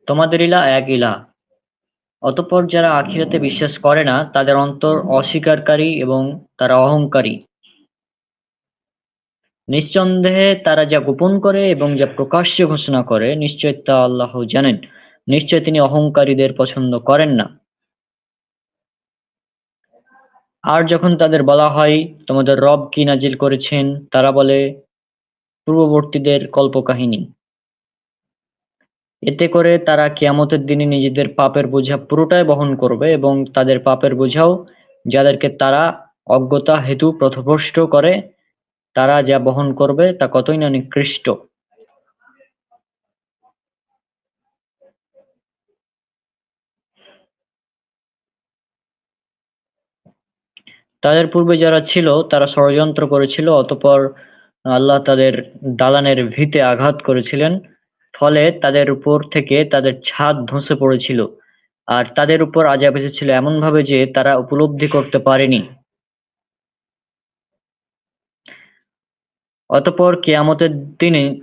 তোমাদের ইলাহ এক ইলাহ। অতঃপর যারা আখিরাতে বিশ্বাস করে না তাদের অন্তর অস্বীকারী এবং তারা অহংকারী। নিঃসন্দেহে তারা যা গোপন করে এবং যা প্রকাশ্যে ঘোষণা করে নিশ্চয় তা আল্লাহ জানেন। নিশ্চয় তিনি অহংকারীদের পছন্দ করেন না। আর যখন তাদের বলা হয় তোমাদের রব কি নাজিল করেছেন, তারা বলে পূর্ববর্তীদের কল্পকাহিনী। এতে করে তারা কিয়ামতের দিনে নিজেদের পাপের বোঝা পুরোটাই বহন করবে, এবং তাদের পাপের বোঝাও যাদেরকে তারা অজ্ঞতা হেতু পথভ্রষ্ট করে তারা যা বহন করবে তা কতই না নিকৃষ্ট। তাদের পূর্বে যারা ছিল তারা ষড়যন্ত্র করেছিল, অতঃপর আল্লাহ তাদের দালানের ভিতে আঘাত করেছিলেন, ফলে তাদের উপর থেকে তাদের ছাদ ধসে পড়েছিল, আর তাদের উপর আযাব এসেছিল এমনভাবে যে তারা উপলব্ধি করতে পারেনি। অতঃপর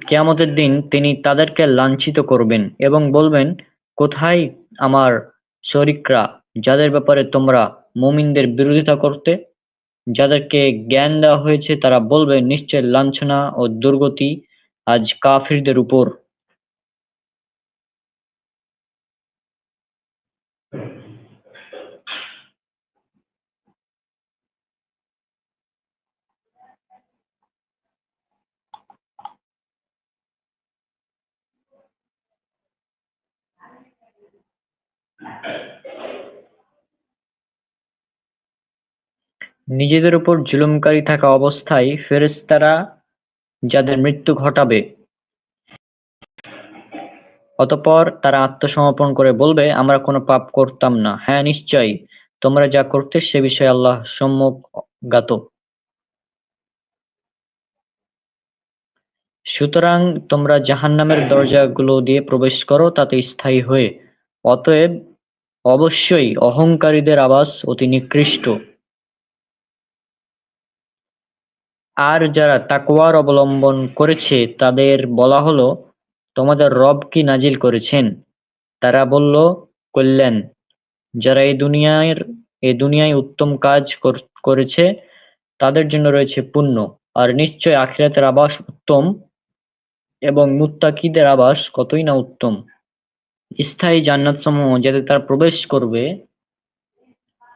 কিয়ামতের দিন তিনি তাদেরকে লাঞ্ছিত করবেন এবং বলবেন, কোথায় আমার শরিকরা যাদের ব্যাপারে তোমরা মুমিনদের বিরোধিতা করতে? যাদেরকে জ্ঞান দেওয়া হয়েছে তারা বলবে, নিশ্চয় লাঞ্ছনা ও দুর্গতি আজ কাফিরদের উপর। নিজেদের উপর জুলুমকারী থাকা অবস্থায় ফেরেশতারা যাদের মৃত্যু ঘটাবে, অতঃপর তারা আত্মসমর্পণ করে বলবে, আমরা কোনো পাপ করতাম না। হ্যাঁ, নিশ্চয়ই তোমরা যা করতে সে বিষয়ে আল্লাহ সম্যক জ্ঞাত। সুতরাং তোমরা জাহান্নামের দরজাগুলো দিয়ে প্রবেশ করো তাতে স্থায়ী হয়ে। অতএব অবশ্যই অহংকারীদের আবাস অতি নিকৃষ্ট। আর যারা তাকওয়ার অবলম্বন করেছে তাদের বলা হলো, তোমাদের রব কি নাজিল করেছেন? তারা বলল, কল্যাণ। যারা এই দুনিয়ায় উত্তম কাজ করেছে তাদের জন্য রয়েছে পুণ্য, আর নিশ্চয় আখিরাতের আবাস উত্তম এবং মুত্তাকিদের আবাস কতই না উত্তম। স্থায়ী জান্নাতসমূহ যাতে তারা প্রবেশ করবে,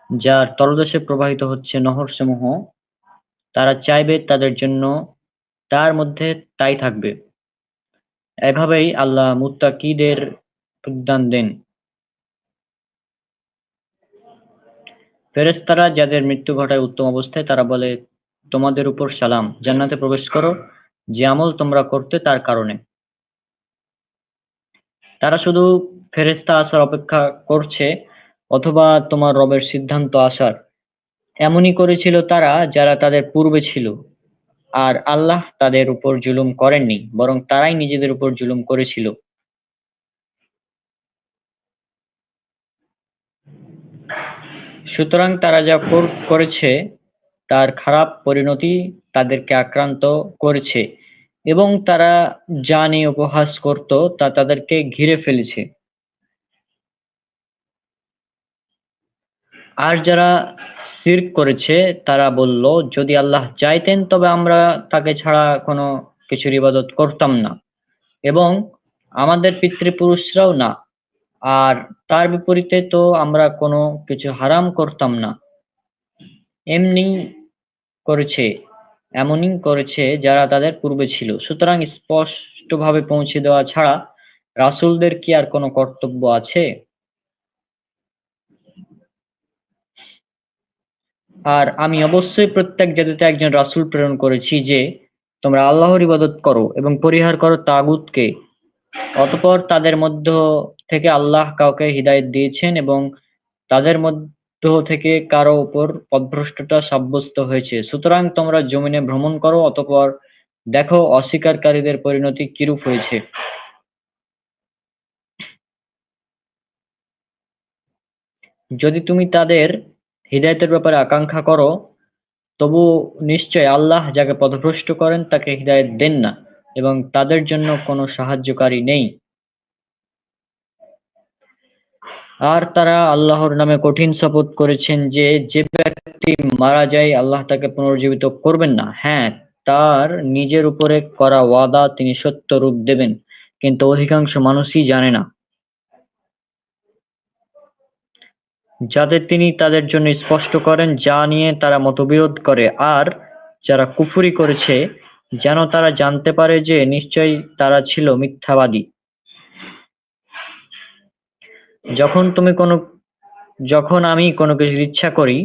যার তলদেশে প্রবাহিত হচ্ছে নহরসমূহ, তারা চাইবে তাদের জন্য তার মধ্যে তাই থাকবে। এভাবেই আল্লাহ মুত্তাকিদের প্রদান দেন। ফেরেশতারা যাদের মৃত্যু ঘটায় উত্তম অবস্থায় তারা বলে, তোমাদের উপর সালাম, জান্নাতে প্রবেশ করো যে আমল তোমরা করতে তার কারণে। তারা শুধু ফেরেশতা আসার অপেক্ষা করছে অথবা তোমার রবের সিদ্ধান্ত আসার। এমনই করেছিল তারা যারা তাদের পূর্বে ছিল, আর আল্লাহ তাদের উপর জুলুম করেননি, বরং তারাই নিজেদের উপর জুলুম করেছিল। সুতরাং তারা যা করেছে তার খারাপ পরিণতি তাদেরকে আক্রান্ত করেছে এবং তারা যা নিয়ে উপহাস করত তা তাদেরকে ঘিরে ফেলেছে। আর যারা শিরক করেছে তারা বলল, যদি আল্লাহ চাইতেন তবে আমরা তাকে ছাড়া কোনো কিছুর ইবাদত করতাম না এবং আমাদের পিতৃপুরুষরাও না, আর তার বিপরীতে তো আমরা কোনো কিছু হারাম করতাম না। এমনি করেছে এমনই করেছে যারা তাদের পূর্বে ছিল। সুতরাং স্পষ্টভাবে পৌঁছে দেওয়া ছাড়া রাসূলদের কি আর কোনো কর্তব্য আছে? আর আমি অবশ্যই প্রত্যেক জাতিতে একজন রাসূল প্রেরণ করেছি যে, তোমরা আল্লাহর ইবাদত করো এবং পরিহার করো তাগুতকে। অতঃপর তাদের মধ্য থেকে আল্লাহ কাউকে হিদায়াত দিয়েছেন এবং তাদের মধ্য থেকে কারো উপর পথভ্রষ্টতা সাব্যস্ত হয়েছে। সুতরাং তোমরা জমিনে ভ্রমণ করো, অতঃপর দেখো অস্বীকারীদের পরিণতি কিরূপ হয়েছে। যদি তুমি তাদের হিদায়াতের ব্যাপারে আকাঙ্ক্ষা করো, তবু নিশ্চয় আল্লাহ যাকে পথভ্রষ্ট করেন তাকে হিদায়াত দেন না এবং তাদের জন্য কোনো সাহায্যকারী নেই। আর তারা আল্লাহর নামে কঠিন শপথ করেছেন যে, যে ব্যক্তি মারা যায় আল্লাহ তাকে পুনর্জীবিত করবেন না। হ্যাঁ, তার নিজের উপরে করা ওয়াদা তিনি সত্য রূপ দেবেন, কিন্তু অধিকাংশ মানুষই জানে না। যাদের তিনি তাদের জন্য স্পষ্ট করেন যা নিয়ে তারা মতবিরোধ করে, আর যারা কুফরি করেছে যেন তারা জানতে পারে যে নিশ্চয়ই তারা ছিল মিথ্যাবাদী। যখন আমি কোনো কিছুর ইচ্ছা করি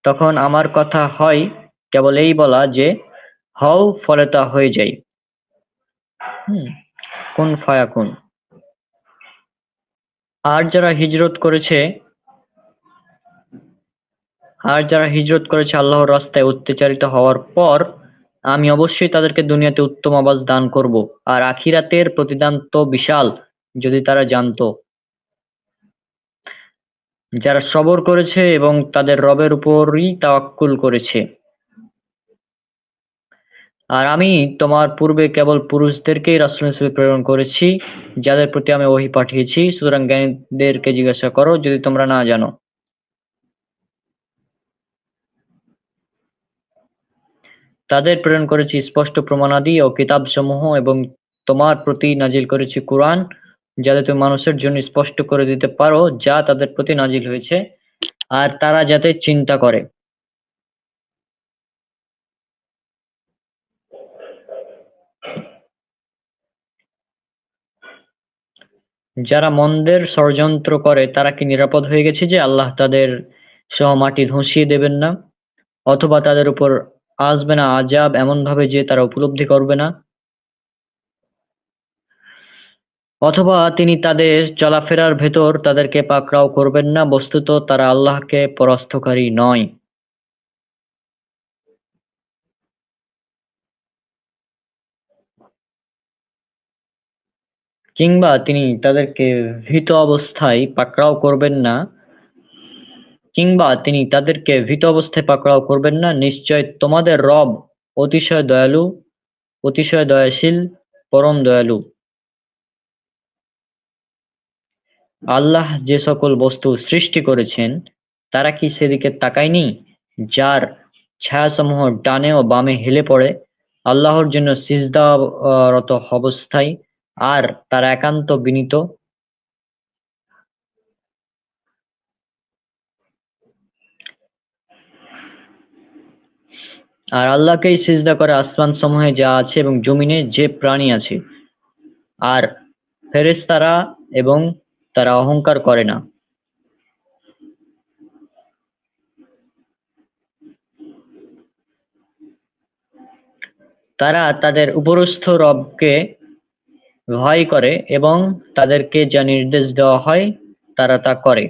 তখন আমার কথা হয় কেবল এই বলা যে, হও, ফলে তা হয়ে যায়। কুন ফায়াকুন। আর যারা হিজরত করেছে আল্লাহর রাস্তায় অত্যাচারিত হওয়ার পর, আমি অবশ্যই তাদেরকে দুনিয়াতে উত্তম আবাস দান করব, আর আখিরাতের প্রতিদান তো বিশাল যদি তারা জানতো। যারা সবর করেছে এবং তাদের রবের উপরই তাওয়াক্কুল করেছে, আর আমি তোমার পূর্বে কেবল পুরুষদেরকেই রাসূল হিসেবে প্রেরণ করেছি, যাদের প্রতি আমি ওহী পাঠিয়েছি। সুতরাং জ্ঞানীদেরকে জিজ্ঞাসা করো যদি তোমরা না জানো। তাদের প্রেরণ করেছি স্পষ্ট প্রমাণাদি ও কিতাবসমূহ এবং তোমার প্রতি নাজিল করেছি কুরআন, যাতে তুমি মানুষের জন্য স্পষ্ট করে দিতে পারো যা তাদের প্রতি নাজিল হয়েছে, আর তারা যাতে চিন্তা করে। যারা মন্দের ষড়যন্ত্র করে তারা কি নিরাপদ হয়ে গেছে যে আল্লাহ তাদের সহ মাটি ধসিয়ে দেবেন না, অথবা তাদের উপর আসবে না আযাব এমনভাবে যে তারা উপলব্ধি করবে না, অথবা তিনি তাদের চলাফেরার ভেতর তাদেরকে পাকড়াও করবেন না, বস্তুত তারা আল্লাহকে পরাস্তকারী নয়। কিংবা তিনি তাদেরকে ভীত অবস্থায় পাকড়াও করবেন না, পাকড়াও করবেন না। নিশ্চয় তোমাদের রব অতিশয় দয়ালু, অতিশয় দয়াশীল, পরম দয়ালু। আল্লাহ যে সকল বস্তু সৃষ্টি করেছেন তারা কি সেদিকে তাকায়নি, যার ছায়াসমূহ ডানে ও বামে হেলে পড়ে আল্লাহর জন্য সিজদারত অবস্থায়, আর তারা একান্ত বিনীত। আর আল্লাহকেই সিজদা করে আসমান সমূহে যা আছে এবং জমিনে যে প্রাণী আছে, আর ফেরেশতারা, এবং তারা অহংকার করে না। তারা তাদের উপরস্থ রবকে ভয় করে এবং তাদেরকে যা নির্দেশ দেওয়া হয় তারা তা করে।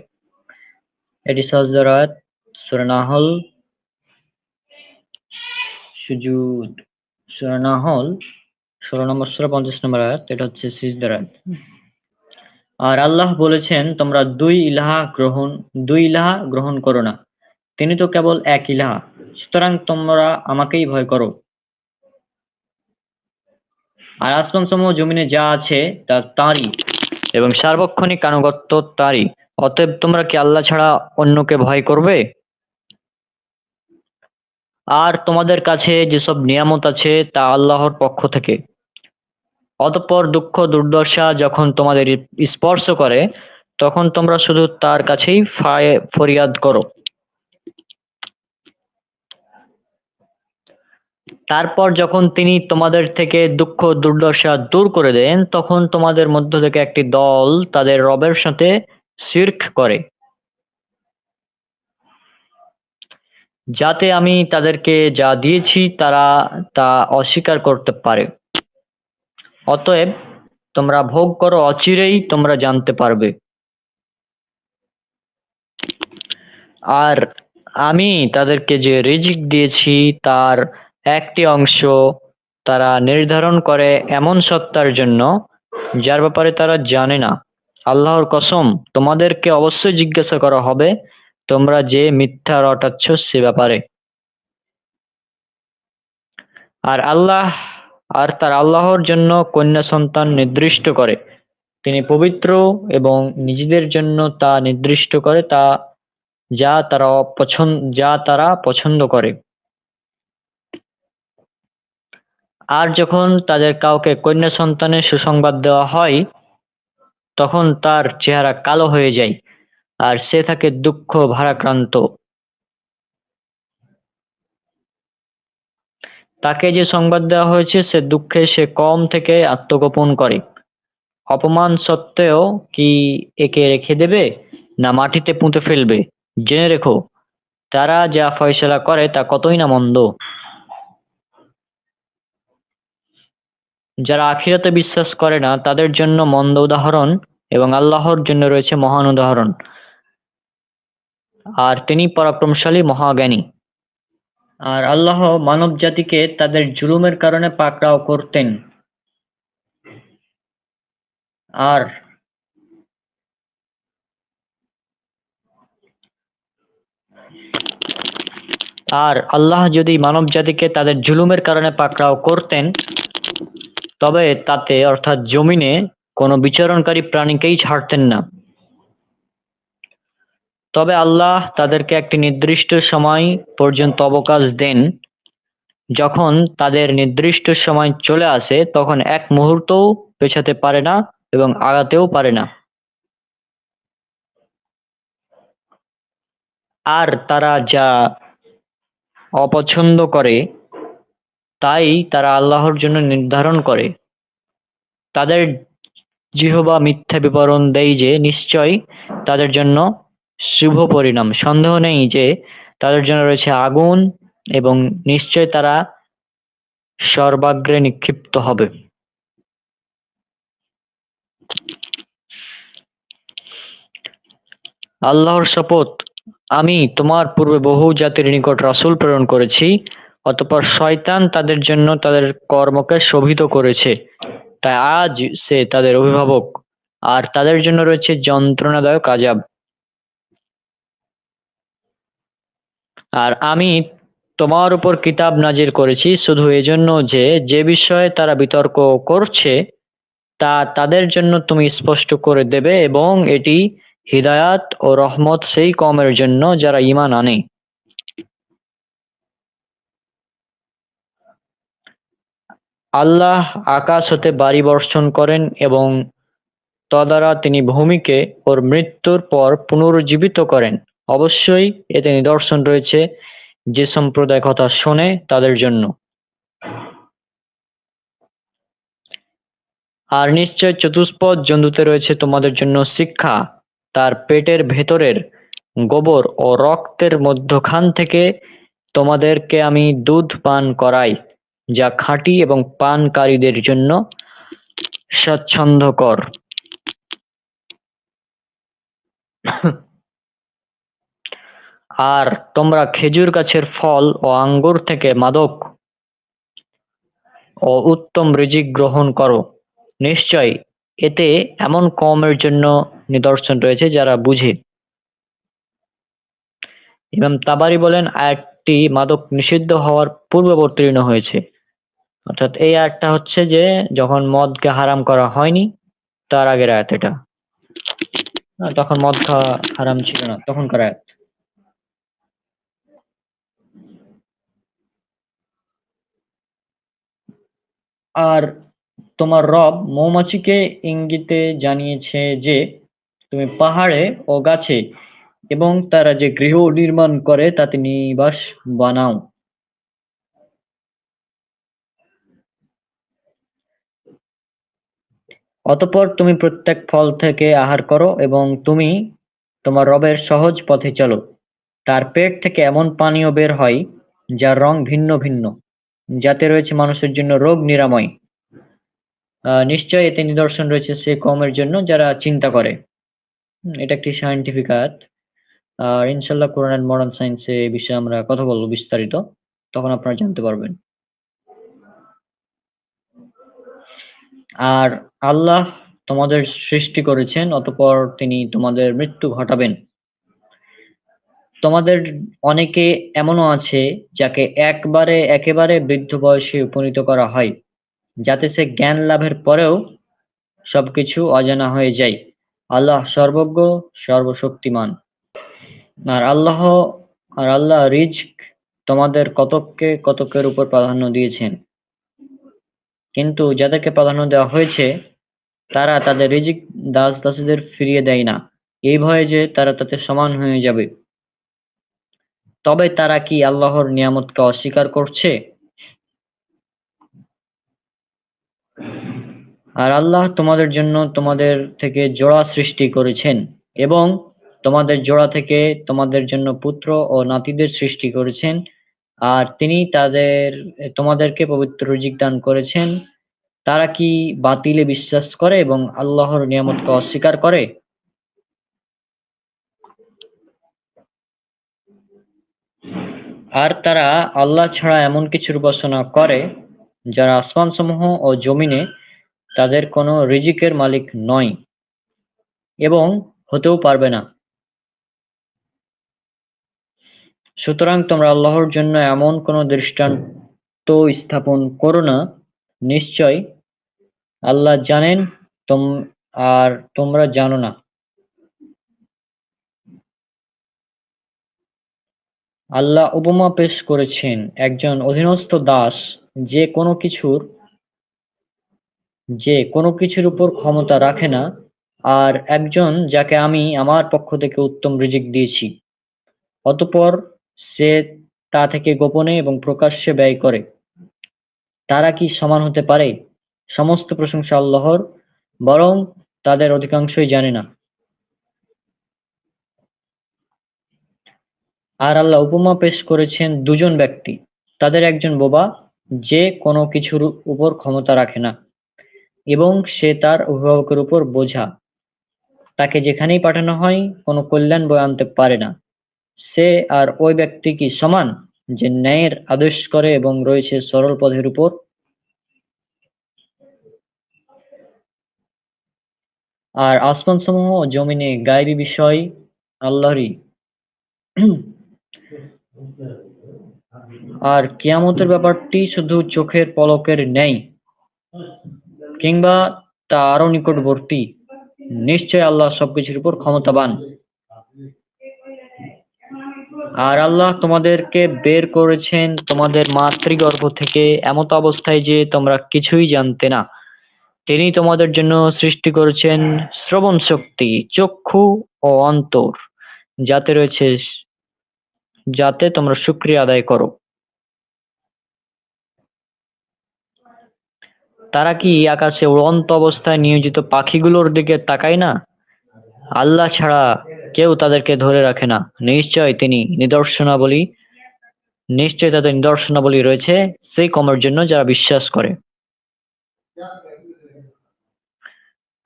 এটি সহজ আয়াত, সূরা নাহল, সুজুদ, সূরা নাহল ১৬ নম্বর সূরা ৫০ নম্বর আয়াত। এটা হচ্ছে সিজদার আয়াত। আর আল্লাহ বলেছেন, তোমরা দুই ইলাহা গ্রহণ করো না, তিনি তো কেবল এক ইলাহা, সুতরাং তোমরা আমাকেই ভয় করো। আর আসমানসমূহ জমিনে যা আছে তা তাঁরই, এবং সার্বক্ষণিক আনুগত্য তাঁরই। অতএব তোমরা কি আল্লাহ ছাড়া অন্যকে ভয় করবে? আর তোমাদের কাছে যেসব নিয়ামত আছে তা আল্লাহর পক্ষ থেকে। অতঃপর দুঃখ দুর্দশা যখন তোমাদের স্পর্শ করে তখন তোমরা শুধু তার কাছেই ফরিয়াদ করো। তারপর যখন তিনি তোমাদের থেকে দুঃখ দুর্দশা দূর করে দেন তখন তোমাদের মধ্য থেকে একটি দল তাদের রবের সাথে শিরক করে, যাতে আমি তাদেরকে যা দিয়েছি তারা তা অস্বীকার করতে পারে। অতএব তোমরা ভোগ করো, অচিরেই তোমরা জানতে পারবে। আর আমি তাদেরকে যে রিজিক দিয়েছি তার একটি অংশ তারা নির্ধারণ করে এমন সত্তার জন্য যার ব্যাপারে তারা জানে না। আল্লাহর কসম, তোমাদেরকে অবশ্যই জিজ্ঞাসা করা হবে তোমরা যে মিথ্যা রটাচ্ছ সে ব্যাপারে। আর তার আল্লাহর জন্য কন্যা সন্তান নির্দিষ্ট করে, তিনি পবিত্র, এবং নিজেদের জন্য তা নির্দিষ্ট করে যা তারা পছন্দ করে। আর যখন তাদের কাউকে কন্যা সন্তানের সুসংবাদ দেওয়া হয় তখন তার চেহারা কালো হয়ে যায় আর সে থাকে দুঃখ ভারাক্রান্ত। তাকে যে সংবাদ দেওয়া হয়েছে সে দুঃখে সে কম থেকে আত্মগোপন করে। অপমান সত্ত্বেও কি একে রেখে দেবে, না মাটিতে পুঁতে ফেলবে? জেনে রেখো, তারা যা ফয়সালা করে তা কতই না মন্দ। যারা আখিরাতে বিশ্বাস করে না তাদের জন্য মন্দ উদাহরণ, এবং আল্লাহর জন্য রয়েছে মহান উদাহরণ, আর তিনি পরাক্রমশালী মহাজ্ঞানী। আর আল্লাহ মানব জাতিকে তাদের জুলুমের কারণে পাকড়াও করতেন। আর আর আল্লাহ যদি মানব জাতিকে তাদের জুলুমের কারণে পাকড়াও করতেন, তবে তাতে অর্থাৎ জমিনে কোনো বিচরণকারী প্রাণীকেই ছাড়তেন না। তবে আল্লাহ তাদেরকে একটি নির্দিষ্ট সময় পর্যন্ত অবকাশ দেন। যখন তাদের নির্দিষ্ট সময় চলে আসে তখন এক মুহূর্তও পেছাতে পারে না এবং আগাতেও পারে না। আর তারা যা অপছন্দ করে তাই তারা আল্লাহর জন্য নির্ধারণ করে। তাদের জিহ্বা মিথ্যা বিবরণ দেয় যে নিশ্চয় তাদের জন্য শুভ পরিণাম। সন্দেহ নেই যে তাদের জন্য রয়েছে আগুন এবং নিশ্চয় তারা সর্বাগ্রে নিক্ষিপ্ত হবে। আল্লাহর শপথ, আমি তোমার পূর্বে বহু জাতির নিকট রাসূল প্রেরণ করেছি, অতঃপর শয়তান তাদের জন্য তাদের কর্মকে শোভিত করেছে, তাই আজ সে তাদের অভিভাবক, আর তাদের জন্য রয়েছে যন্ত্রণাদায়ক আযাব। আর আমি তোমার উপর কিতাব নাজিল করেছি শুধু এজন্য যে যে বিষয়ে তারা বিতর্ক করছে তা তাদের জন্য তুমি স্পষ্ট করে দেবে, এবং এটি হিদায়াত ও রহমত সেই কওমের জন্য যারা ঈমান আনে। আল্লাহ আকাশ হতে বাড়ি বর্ষণ করেন এবং তদ্বারা তিনি ভূমিকে ওর মৃত্যুর পর পুনরুজ্জীবিত করেন। অবশ্যই এতে নিদর্শন রয়েছে যে সম্প্রদায় কথা শোনে তাদের জন্য। আর নিশ্চয় চতুষ্পদ জন্তুতে রয়েছে তোমাদের জন্য শিক্ষা। তার পেটের ভেতরের গোবর ও রক্তের মধ্যখান থেকে তোমাদেরকে আমি দুধ পান করাই, যা খাঁটি এবং পানকারীদের জন্য স্বাচ্ছন্দ্যকর। আর তোমরা খেজুর গাছের ফল ও আঙ্গুর থেকে মাদক ও উত্তম রিজিক গ্রহণ করো। নিশ্চয় এতে এমন কওমের জন্য নিদর্শন রয়েছে যারা বুঝে। ইমাম তাবারি বলেন, আয়াতটি মাদক নিষিদ্ধ হওয়ার পূর্বে অবতীর্ণ হয়েছে। অর্থাৎ এই আয়াতটা হচ্ছে যে যখন মদকে হারাম করা হয়নি তার আগের আয়াত এটা। তখন মদ খাওয়া হারাম ছিল না, তখনকার আয়াত। আর তোমার রব মৌমাছিকে ইঙ্গিতে জানিয়েছে যে তুমি পাহাড়ে ও গাছে এবং তারা যে গৃহ নির্মাণ করে তাতে নিবাস বানাও। অতঃপর তুমি প্রত্যেক ফল থেকে আহার করো এবং তুমি তোমার রবের সহজ পথে চলো। তার পেট থেকে এমন পানীয় বের হয় যার রং ভিন্ন ভিন্ন, যাতে রয়েছে মানুষের জন্য রোগ নিরাময়। নিশ্চয় এতে নিদর্শন রয়েছে সে কওমের জন্য যারা চিন্তা করে। এটা একটি সায়েন্টিফিক আয়াত। আর ইনশাল্লাহ কোরআন এন্ড মডার্ন সায়েন্সে এই বিষয়ে আমরা কথা বলবো বিস্তারিত, তখন আপনারা জানতে পারবেন। আর আল্লাহ তোমাদের সৃষ্টি করেছেন, অতঃপর তিনি তোমাদের মৃত্যু ঘটাবেন। তোমাদের অনেকে এমনও আছে যাকে একেবারে বৃদ্ধ বয়সে উপনীত করা হয়, যাতে সে জ্ঞান লাভের পরেও সবকিছু অজানা হয়ে যায়। আল্লাহ সর্বজ্ঞ, সর্বশক্তিমান। আর আল্লাহ রিজক তোমাদের কতককে কতকের উপর প্রাধান্য দিয়েছেন, কিন্তু যাদেরকে প্রাধান্য দেওয়া হয়েছে তারা তাদের রিজিক দাস-দাসীদের ফিরিয়ে দেয় না, এই ভয়ে যে তারা তাতে সমান হয়ে যাবে। তবে তারা কি আল্লাহর নিয়ামতকে অস্বীকার করছে? আর আল্লাহ তোমাদের জন্য তোমাদের থেকে জোড়া সৃষ্টি করেছেন এবং তোমাদের জোড়া থেকে তোমাদের জন্য পুত্র ও নাতিদের সৃষ্টি করেছেন। আর তিনি তোমাদেরকে পবিত্র রিজিক দান করেছেন। তারা কি বাতিলে বিশ্বাস করে এবং আল্লাহর নিয়ামতকে অস্বীকার করে? আর তারা আল্লাহ ছাড়া এমন কিছুর উপাসনা করে যারা আসমানসমূহ ও জমিনে তাদের কোনো রিজিকের মালিক নয় এবং হতেও পারবে না। সুতরাং তোমরা আল্লাহর জন্য এমন কোন দৃষ্টান্ত স্থাপন করো না, নিশ্চয় আল্লাহ জানেন আর তোমরা জানো না। আল্লাহ উপমা পেশ করেছেন একজন অধীনস্থ দাস যে কোনো কিছুর উপর ক্ষমতা রাখে না, আর একজন যাকে আমি আমার পক্ষ থেকে উত্তম রিজিক দিয়েছি, অতঃপর সে তা থেকে গোপনে এবং প্রকাশ্যে ব্যয় করে। তারা কি সমান হতে পারে? সমস্ত প্রশংসা আল্লাহর, বরং তাদের অধিকাংশই জানে না। আর আল্লাহ উপমা পেশ করেছেন দুজন ব্যক্তি, তাদের একজন বোবা যে কোনো কিছুর উপর ক্ষমতা রাখে না এবং সে তার অভিভাবকের উপর বোঝা। তাকে যেখানেই পাঠানো হয় কোনো কল্যাণ বয়ে আনতে পারে না। সে আর ওই ব্যক্তি কি সমান, যে ন্যায়ের আদেশ করে এবং রয়েছে সরল পথের উপর? আর আসমানসমূহ ও জমিনে গায়বী বিষয় আল্লাহরই। আর কিয়ামতের ব্যাপারটি শুধু চোখের পলকের ন্যায়, কিংবা তা আরো নিকটবর্তী। নিশ্চয় আল্লাহ সবকিছুর উপর ক্ষমতাবান। আর আল্লাহ তোমাদেরকে বের করেছেন তোমাদের মাতৃগর্ভ থেকে এমত অবস্থায় যে তোমরা কিছুই জানতে না। তিনি তোমাদের জন্য সৃষ্টি করেছেন শ্রবণ শক্তি, চক্ষু ও অন্তর, যাতে রয়েছে যাতে তোমরা শুকরিয়া আদায় করো। তারা কি আকাশে উড়ন্ত অবস্থায় নিয়োজিত পাখিগুলোর দিকে তাকায় না? আল্লাহ ছাড়া কেউ তাদেরকে ধরে রাখে না। নিশ্চয় তাদের নিদর্শনাবলী রয়েছে সেই কমের জন্য যারা বিশ্বাস করে।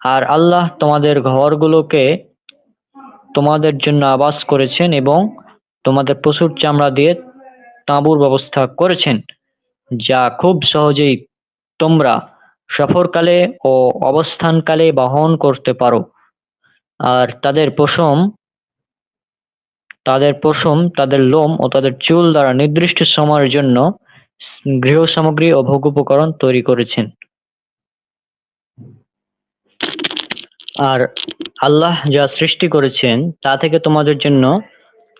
আর আল্লাহ তোমাদের ঘরগুলোকে তোমাদের জন্য আবাস করেছেন এবং তোমাদের পশুর চামড়া দিয়ে তাঁবুর ব্যবস্থা করেছেন, যা খুব সহজেই তোমরা সফরকালে ও অবস্থানকালে বহন করতে পারো। আর তাদের লোম ও তাদের চুল দ্বারা নির্দিষ্ট সময়ের জন্য গৃহ সামগ্রী ও ভোগ উপকরণ তৈরি করেছেন। আর আল্লাহ যা সৃষ্টি করেছেন তা থেকে তোমাদের জন্য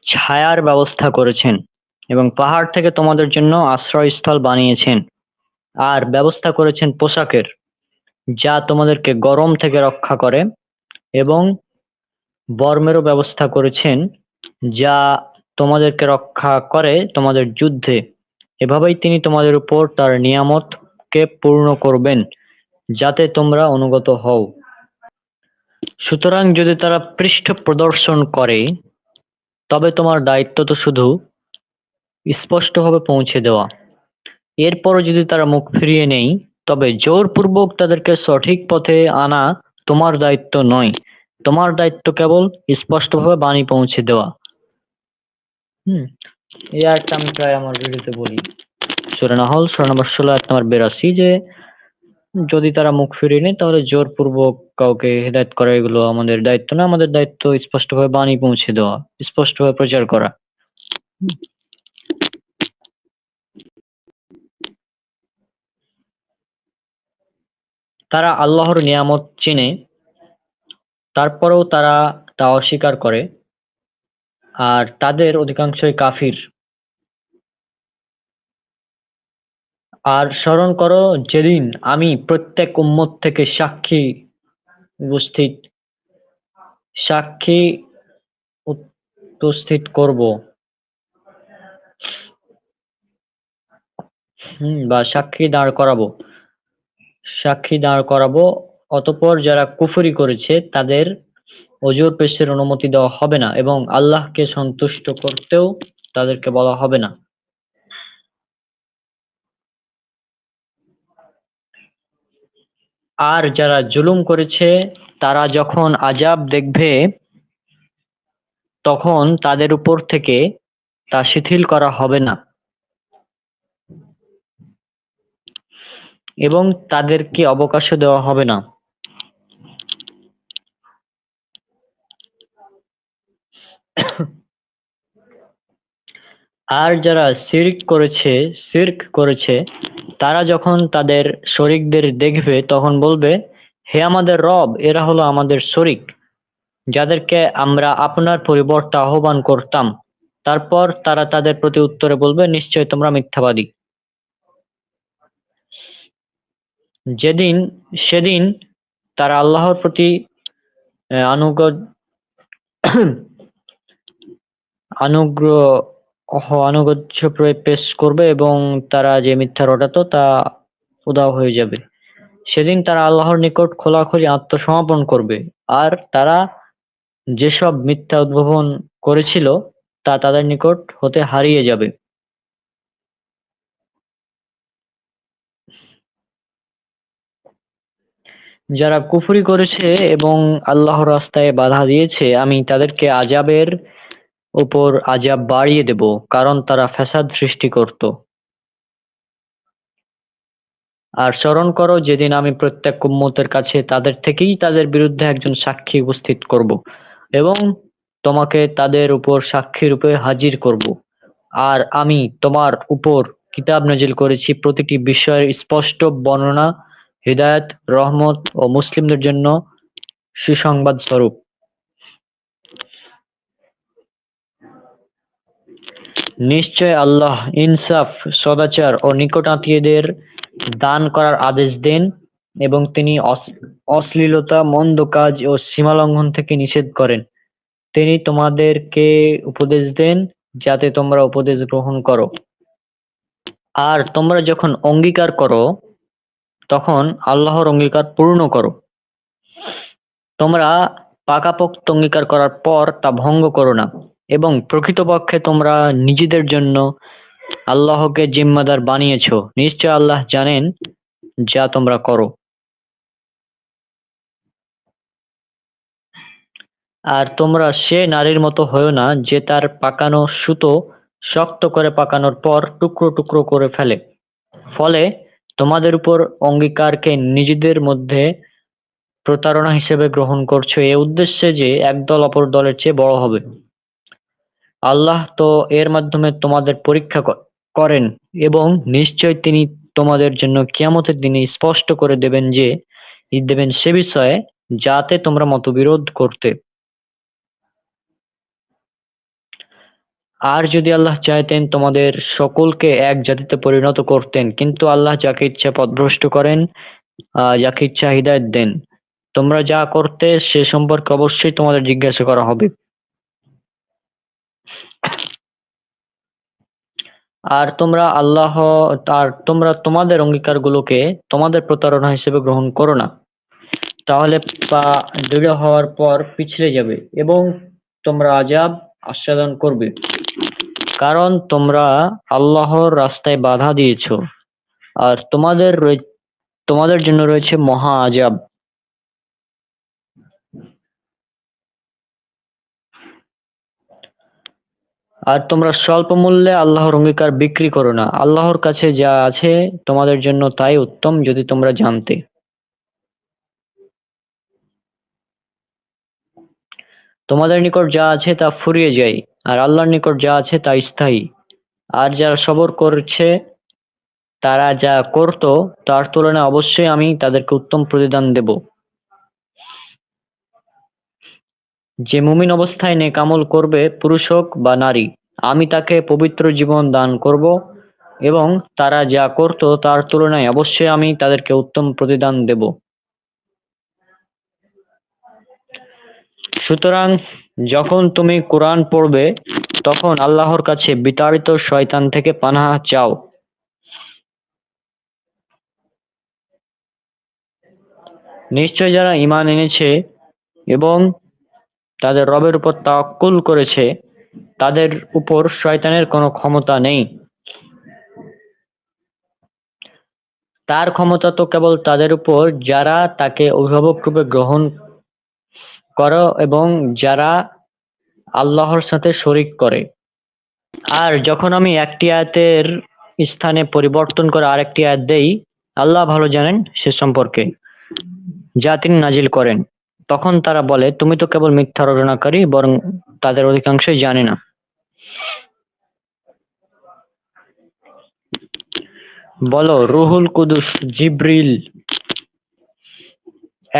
ছায়ার ব্যবস্থা করেছেন এবং পাহাড় থেকে তোমাদের জন্য আশ্রয়স্থল বানিয়েছেন। আর ব্যবস্থা করেছেন পোশাকের, যা তোমাদেরকে গরম থেকে রক্ষা করে, এবং বর্মেরও ব্যবস্থা করেছেন, যা তোমাদেরকে রক্ষা করে তোমাদের যুদ্ধে। এভাবেই তিনি তোমাদের উপর তার নিয়ামতকে পূর্ণ করবেন, যাতে তোমরা অনুগত হও। সুতরাং যদি তারা পৃষ্ঠ প্রদর্শন করে, তবে তোমার দায়িত্ব তো শুধু স্পষ্টভাবে পৌঁছে দেওয়া। এরপরও যদি তারা মুখ ফিরিয়ে নেয়, তবে জোরপূর্বক তাদেরকে সঠিক পথে আনা তোমার দায়িত্ব নয়। তোমার দায়িত্ব কেবল স্পষ্টভাবে বাণী পৌঁছে দেওয়া। এই আয়াতটা আমি প্রায় আমার ভিডিওতে বলি। সূরা নাহল সূরা নম্বর 16 আয়াত নম্বর 82, যে যদি তারা মুখ ফিরিয়ে নেয় তাহলে জোরপূর্বক কাউকে হেদায়েত করা এগুলো আমাদের দায়িত্ব না। আমাদের দায়িত্ব স্পষ্টভাবে বাণী পৌঁছে দেওয়া, স্পষ্টভাবে প্রচার করা। তারা আল্লাহর নিয়ামত চেনে, তারপরেও তারা তা অস্বীকার করে, আর তাদের অধিকাংশই কাফির। আর স্মরণ করো যেদিন আমি প্রত্যেক উম্মত থেকে সাক্ষী উপস্থিত করব, বা সাক্ষী দাঁড় করাবো। অতঃপর যারা কুফরি করেছে তাদের ওজর পেশের অনুমতি দেওয়া হবে না এবং আল্লাহকে সন্তুষ্ট করতেও তাদেরকে বলা হবে না। আর যারা জুলুম করেছে তারা যখন আযাব দেখবে, তখন তাদের উপর থেকে তা শিথিল করা হবে না এবং তাদেরকে অবকাশও দেওয়া হবে না। আর যারা শিরক করেছে তারা যখন তাদের শরীকদের দেখবে তখন বলবে, হে আমাদের রব, এরা হলো আমাদের শরীক, যাদেরকে আমরা আপনার পরিবর্তে আহ্বান করতাম। তারপর তারা তাদের প্রতি উত্তরে বলবে, নিশ্চয় তোমরা মিথ্যাবাদী। সেদিন তারা আল্লাহর প্রতি আনুগত আনুগত্য পেশ করবে এবং তারা যে মিথ্যা রটাতো তা উধাও হয়ে যাবে। সেদিন তারা আল্লাহর নিকট খোলাখুলি আত্মসমর্পণ করবে, আর তারা যেসব মিথ্যা উদ্ভাবন করেছিল তা তাদের নিকট হতে হারিয়ে যাবে। যারা কুফরি করেছে এবং আল্লাহর রাস্তায় বাধা দিয়েছে, আমি তাদেরকে আযাবের উপর আযাব বাড়িয়ে দেব, কারণ তারা ফাসাদ সৃষ্টি করত। আর স্মরণ করো যেদিন আমি প্রত্যেক উম্মতের কাছে তাদের থেকেই তাদের বিরুদ্ধে একজন সাক্ষী উপস্থিত করব এবং তোমাকে তাদের উপর সাক্ষী রূপে হাজির করব। আর আমি তোমার উপর কিতাব নাজিল করেছি প্রতিটি বিষয়ের স্পষ্ট বর্ণনা, হিদায়াত, রহমত ও মুসলিমদের জন্য সুসংবাদ স্বরূপ। নিশ্চয় আল্লাহ ইনসাফ, সদাচার ও নিকট আত্মীয়দের দান করার আদেশ দেন এবং তিনি অশ্লীলতা, মন্দ কাজ ও সীমালঙ্ঘন থেকে নিষেধ করেন। তিনি তোমাদেরকে উপদেশ দেন যাতে তোমরা উপদেশ গ্রহণ করো। আর তোমরা যখন অঙ্গীকার করো তখন আল্লাহর অঙ্গীকার পূর্ণ করো। তোমরা পাকাপোক্ত অঙ্গীকার করার পর তা ভঙ্গ করো না এবং প্রকৃতপক্ষে তোমরা নিজেদের জন্য আল্লাহকে জিম্মাদার বানিয়েছো। নিশ্চয় আল্লাহ জানেন যা তোমরা করো। আর তোমরা সে নারীর মতো হয়ো না যে তার পাকানো সুতো শক্ত করে পাকানোর পর টুকরো টুকরো করে ফেলে। ফলে তোমাদের উপর অঙ্গীকারকে নিজেদের মধ্যে প্রতারণা হিসেবে গ্রহণ করছো এ উদ্দেশ্যে যে একদল অপর দলের চেয়ে বড় হবে। আল্লাহ তো এর মাধ্যমে তোমাদের পরীক্ষা করেন এবং নিশ্চয় তিনি তোমাদের জন্য কিয়ামতের দিনে স্পষ্ট করে দেবেন সে বিষয়ে যাতে তোমরা মতবিরোধ করতে। আর যদি আল্লাহ চাইতেন তোমাদের সকলকে এক জাতিতে পরিণত করতেন, কিন্তু আল্লাহ যাকে ইচ্ছা পথভ্রষ্ট করেন, যাকে ইচ্ছা হিদায়াত দেন। তোমরা যা করতে সে সম্পর্কে অবশ্যই তোমাদের জিজ্ঞাসা করা হবে। আর তোমরা তোমাদের অঙ্গীকারগুলোকে তোমাদের প্রতারণা হিসেবে গ্রহণ করো না, তাহলে পা দৃঢ় হওয়ার পর পিছলে যাবে এবং তোমরা আযাব আস্বাদন করবে, কারণ তোমরা আল্লাহর রাস্তায় বাধা দিয়েছো আর তোমাদের জন্য রয়েছে মহা আযাব। আর তোমরা স্বল্প মূল্যে আল্লাহর অঙ্গীকার বিক্রি করো না। আল্লাহর কাছে যা আছে তোমাদের জন্য তাই উত্তম, যদি তোমরা জানতে। তোমাদের নিকট যা আছে তা ফুরিয়ে যায়, আর আল্লাহর নিকট যা আছে তা স্থায়ী। আর যারা সবর করছে তারা যা করত তার তুলনায় অবশ্যই আমি তাদেরকে উত্তম প্রতিদান দেব। যে মুমিন অবস্থায় নেক আমল করবে, পুরুষ হোক বা নারী, আমি তাকে পবিত্র জীবন দান করব এবং তারা যা করত তার তুলনায় অবশ্যই আমি তাদেরকে উত্তম প্রতিদান দেব। সুতরাং যখন তুমি কোরআন পড়বে তখন আল্লাহর কাছে বিতাড়িত শয়তান থেকে পানাহ চাও। নিশ্চয় যারা ঈমান এনেছে এবং তাদের রবের উপর তাওয়াক্কুল করেছে তাদের উপর শয়তানের কোনো ক্ষমতা নেই। তার ক্ষমতা তো কেবল তাদের উপর যারা তাকে অভিভাবক রূপে গ্রহণ করে এবং যারা আল্লাহর সাথে শরীক করে। আর যখন আমি একটি আয়াতের স্থানে পরিবর্তন করে আরেকটি আয়াত দেই, আল্লাহ ভালো জানেন সে সম্পর্কে যা তিনি নাজিল করেন। তখন তারা বলে, তুমি তো কেবল মিথ্যা রটনাকারী, বরং তাদের অধিকাংশই জানে না। বলো, রুহুল কুদুস জিবরিল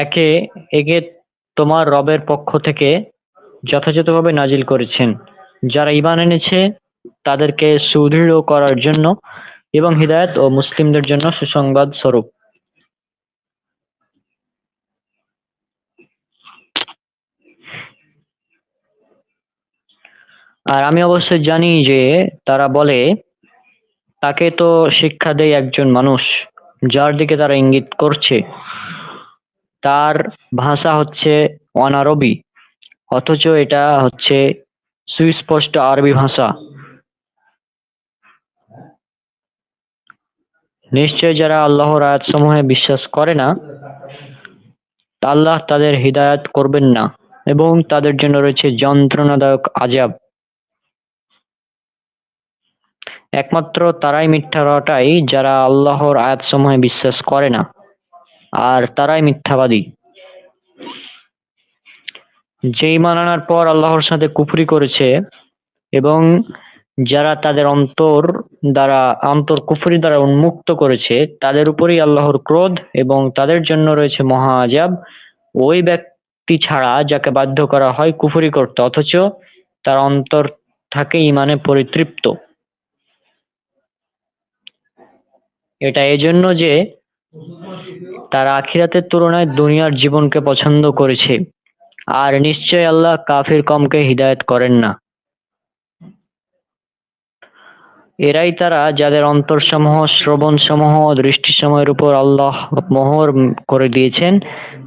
একে একে তোমার রবের পক্ষ থেকে যথাযথভাবে নাজিল করেছেন, যারা ঈমান এনেছে তাদেরকে সুদৃঢ় করার জন্য এবং হিদায়াত ও মুসলিমদের জন্য সুসংবাদ স্বরূপ। আর আমি অবশ্যই জানি যে তারা বলে, তাকে তো শিক্ষা দেয় একজন মানুষ যার দিকে তারা ইঙ্গিত করছে, তার ভাষা হচ্ছে অনারবি, অথচ এটা হচ্ছে সুস্পষ্ট আরবি ভাষা। নিশ্চয় যারা আল্লাহর আয়াতসমূহে বিশ্বাস করে না, আল্লাহ তাদের হিদায়াত করবেন না এবং তাদের জন্য রয়েছে যন্ত্রণাদায়ক আযাব। একমাত্র তারাই মিথ্যা রটায় যারা আল্লাহর আয়াতসমূহে বিশ্বাস করে না, আর তারাই মিথ্যাবাদী। যে ঈমান আনার পর আল্লাহর সাথে কুফরি করেছে এবং যারা তাদের অন্তর কুফরি দ্বারা উন্মুক্ত করেছে, তাদের উপরেই আল্লাহর ক্রোধ এবং তাদের জন্য রয়েছে মহা আযাব। ওই ব্যক্তি ছাড়া যাকে বাধ্য করা হয় কুফরি করতে, অথচ তার অন্তর থাকে ঈমানে পরিতৃপ্ত। এটা এজন্য যে তারা আখিরাতের তুলনায় দুনিয়ার জীবনকে পছন্দ করেছে, আর নিশ্চয় আল্লাহ কাফির কমকে হিদায়াত করেন না। এরাই তারা যাদের অন্তরসমূহ, শ্রবণসমূহ, দৃষ্টিসমূহের উপর আল্লাহ মোহর করে দিয়েছেন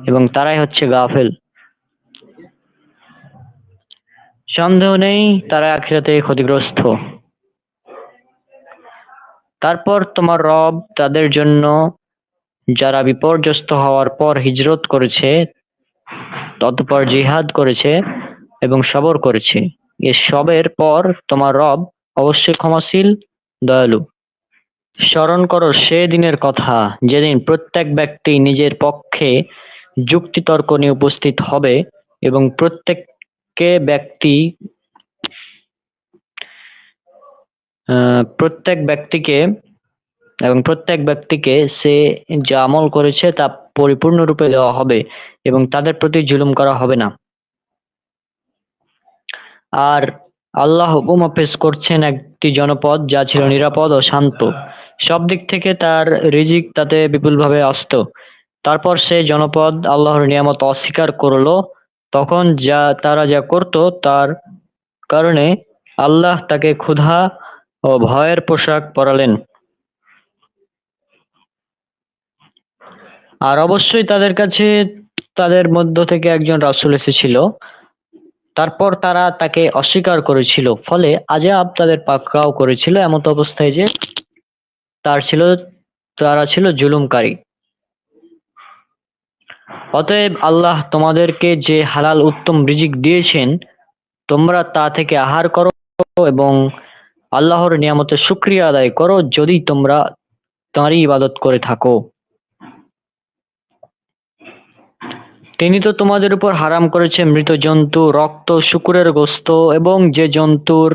এবং তারাই হচ্ছে গাফেল। সন্দেহ নেই তারা আখিরাতে ক্ষতিগ্রস্ত। তারপর তোমার রব তাদের জন্য যারা বিপর্যস্ত হওয়ার পর হিজরত করেছে, ততপর জিহাদ করেছে এবং সবর করেছে, এসবের পর তোমার রব অবশ্যই ক্ষমাশীল, দয়ালু। স্মরণ করো সে দিনের কথা যেদিন প্রত্যেক ব্যক্তি নিজের পক্ষে যুক্তিতর্ক নিয়ে উপস্থিত হবে এবং প্রত্যেক ব্যক্তিকে সে যা আমল করেছে তা পরিপূর্ণরূপে দেওয়া হবে এবং তাদের প্রতি জুলুম করা হবে না। আর আল্লাহ উপমা পেশ করছেন একটি জনপদ যা ছিল নিরাপদ ও শান্ত, সব দিক থেকে তার রিজিক তাতে বিপুলভাবে আসতো। তারপর সে জনপদ আল্লাহর নিয়ামত অস্বীকার করলো, তখন তারা যা করত তার কারণে আল্লাহ তাকে ক্ষুধা ও ভয়ের পোশাক পরালেন। আর অবশ্যই তাদের কাছে তাদের মধ্য থেকে একজন রাসূল এসেছিল, তারপর তারা তাকে অস্বীকার করেছিল, ফলে আযাব তাদের পাকড়াও করেছিল, এমত অবস্থায় যে তারা ছিল জুলুমকারী। অতএব আল্লাহ তোমাদেরকে যে হালাল উত্তম রিজিক দিয়েছেন, তোমরা তা থেকে আহার করো এবং আল্লাহর নিয়ামতের শুকরিয়া আদায় করো, যদি তোমরা তাঁরই ইবাদত করে থাকো। তিনি তো তোমাদের উপর হারাম করেছে মৃত জন্তু, রক্ত, শূকরের গোশত এবং যে জন্তুর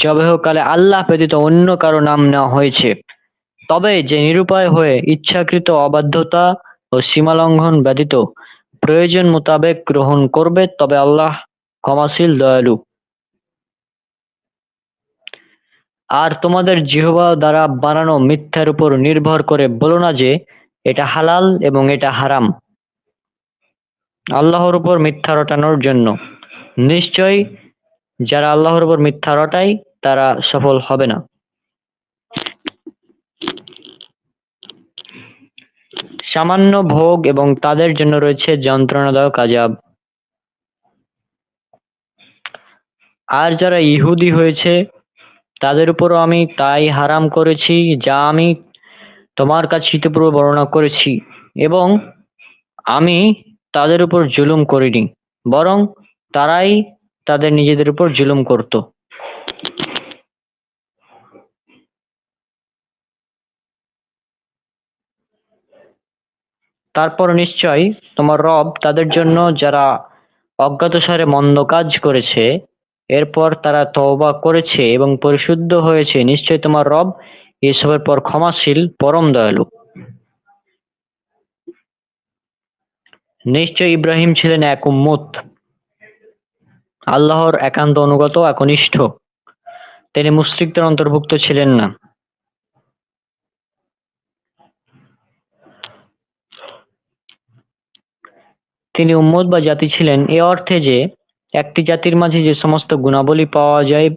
জবেহকালে আল্লাহ ব্যতীত অন্য কারো নাম নেওয়া হয়েছে। তবে যে নিরুপায় হয়ে ইচ্ছাকৃত অবাধ্যতা ও সীমালঙ্ঘন ব্যতীত প্রয়োজন মোতাবেক গ্রহণ করবে, তবে আল্লাহ ক্ষমাশীল, দয়ালু। আর তোমাদের জিহ্বা দ্বারা বানানো মিথ্যার উপর নির্ভর করে বলো না যে এটা হালাল এবং এটা হারাম, আল্লাহর উপর মিথ্যা রটানোর জন্য। নিশ্চয় যারা আল্লাহর উপর মিথ্যা রটায় তারা সফল হবে না। সামান্য ভোগ এবং তাদের জন্য রয়েছে যন্ত্রণাদায়ক আযাব। আর যারা ইহুদি হয়েছে তাদের উপরও আমি তাই হারাম করেছি যা আমি তোমার কাছে ইতিপূর্বে বর্ণনা করেছি, এবং আমি তাদের উপর জুলুম করিনি, বরং তারাই তাদের নিজেদের উপর জুলুম করত। তারপর নিশ্চয় তোমার রব তাদের জন্য যারা অজ্ঞাতসারে মন্দ কাজ করেছে, এরপর তারা তওবা করেছে এবং পরিশুদ্ধ হয়েছে, নিশ্চয় তোমার রব এসবের পর ক্ষমাশীল, পরম দয়ালু। নিশ্চয় ইব্রাহিম ছিলেন এক উম্মত, আল্লাহর একান্ত অনুগত, একনিষ্ঠ। তিনি মুশরিকদের অন্তর্ভুক্ত ছিলেন না। তিনি উম্মত বা জাতি ছিলেন এ অর্থে যে একটি জাতির মাঝে যে সমস্ত গুণাবলী পাওয়া যায়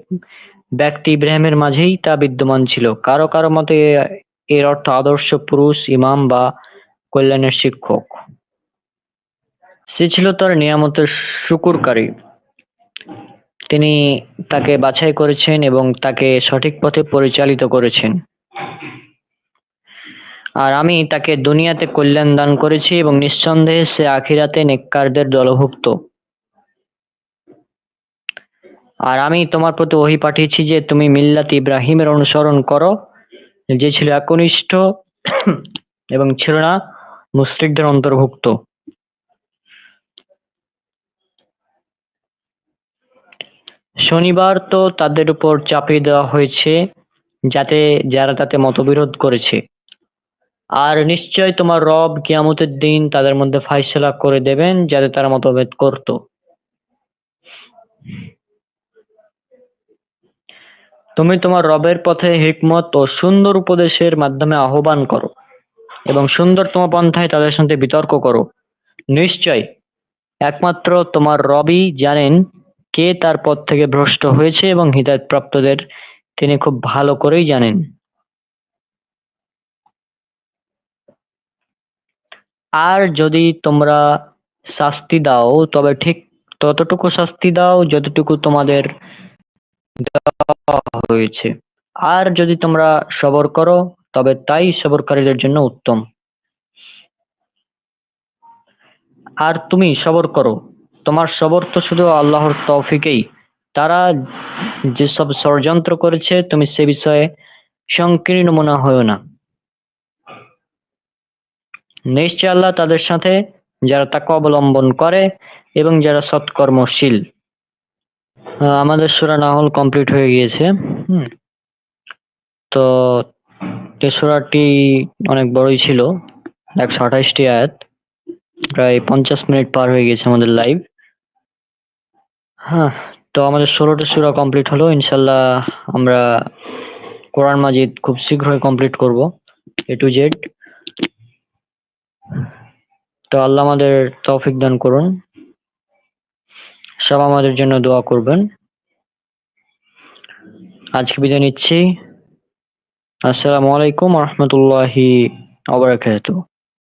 ব্যক্তি ইব্রাহিমের মাঝেই তা বিদ্যমান ছিল। কারো কারো মতে এর অর্থ আদর্শ পুরুষ, ইমাম বা কল্যাণের শিক্ষক। সে ছিল তার নিয়ামতের শুকুরকারী। তিনি তাকে বাছাই করেছেন এবং তাকে সঠিক পথে পরিচালিত করেছেন। আর আমি তাকে দুনিয়াতে কল্যাণ দান করেছি এবং নিঃসন্দেহে সে আখিরাতে নেককারদের দলভুক্ত। আর আমি তোমার প্রতি ওহী পাঠিয়েছি যে তুমি মিল্লাত ইব্রাহিমের অনুসরণ করো, যে ছিল একনিষ্ঠ এবং ছিল না মুশরিকদের অন্তর্ভুক্ত। শনিবার তো তাদের উপর চাপিয়ে দেওয়া হয়েছে যাতে যারা তাতে মতবিরোধ করেছে। আর নিশ্চয় তোমার রব কিয়ামতের দিন তাদের মধ্যে ফায়সালা করে দেবেন যাতে তারা মতভেদ করত। তুমি তোমার রবের পথে হিকমত ও সুন্দর উপদেশের মাধ্যমে আহ্বান করো এবং সুন্দরতম পন্থায় তাদের সাথে বিতর্ক করো। নিশ্চয় একমাত্র তোমার রবই জানেন কে তার পথ থেকে ভ্রষ্ট হয়েছে এবং হিদায়াত প্রাপ্তদের তিনি খুব ভালো করেই জানেন। আর যদি তোমরা শাস্তি দাও তবে ঠিক ততটুকু শাস্তি দাও যতটুকু তোমাদের দেওয়া হয়েছে। আর যদি তোমরা সবর করো তবে তাই সবরকারীদের জন্য উত্তম। আর তুমি সবর করো, তোমার সবর তো শুধু আল্লাহর তৌফিকেই। তারা যেসব ষড়যন্ত্র করেছে তুমি সে বিষয়ে সংকীর্ণ মনে হয়ো না। নিশ্চয় আল্লাহ তাদের সাথে যারা তাকওয়া অবলম্বন করে এবং যারা সৎকর্মশীল। আমাদের সূরা নাহল কমপ্লিট হয়ে গিয়েছে। তো এই সূরাটি অনেক বড়ই ছিল, 128টি আয়াত। প্রায় 50 মিনিট পার হয়ে গেছে আমাদের লাইভ। হ্যাঁ, তো আমাদের 16টা সূরা কমপ্লিট হলো। ইনশাল্লাহ আমরা কোরআন মাজিদ খুব শীঘ্রই কমপ্লিট করব, A to Z। তো আল্লাহ আমাদের তৌফিক দান করুন। সব আমাদের জন্য দোয়া করবেন। আজকে বিদায় নিচ্ছি। আসসালামু আলাইকুম ওয়া রাহমাতুল্লাহি ওয়া বারাকাতুহু।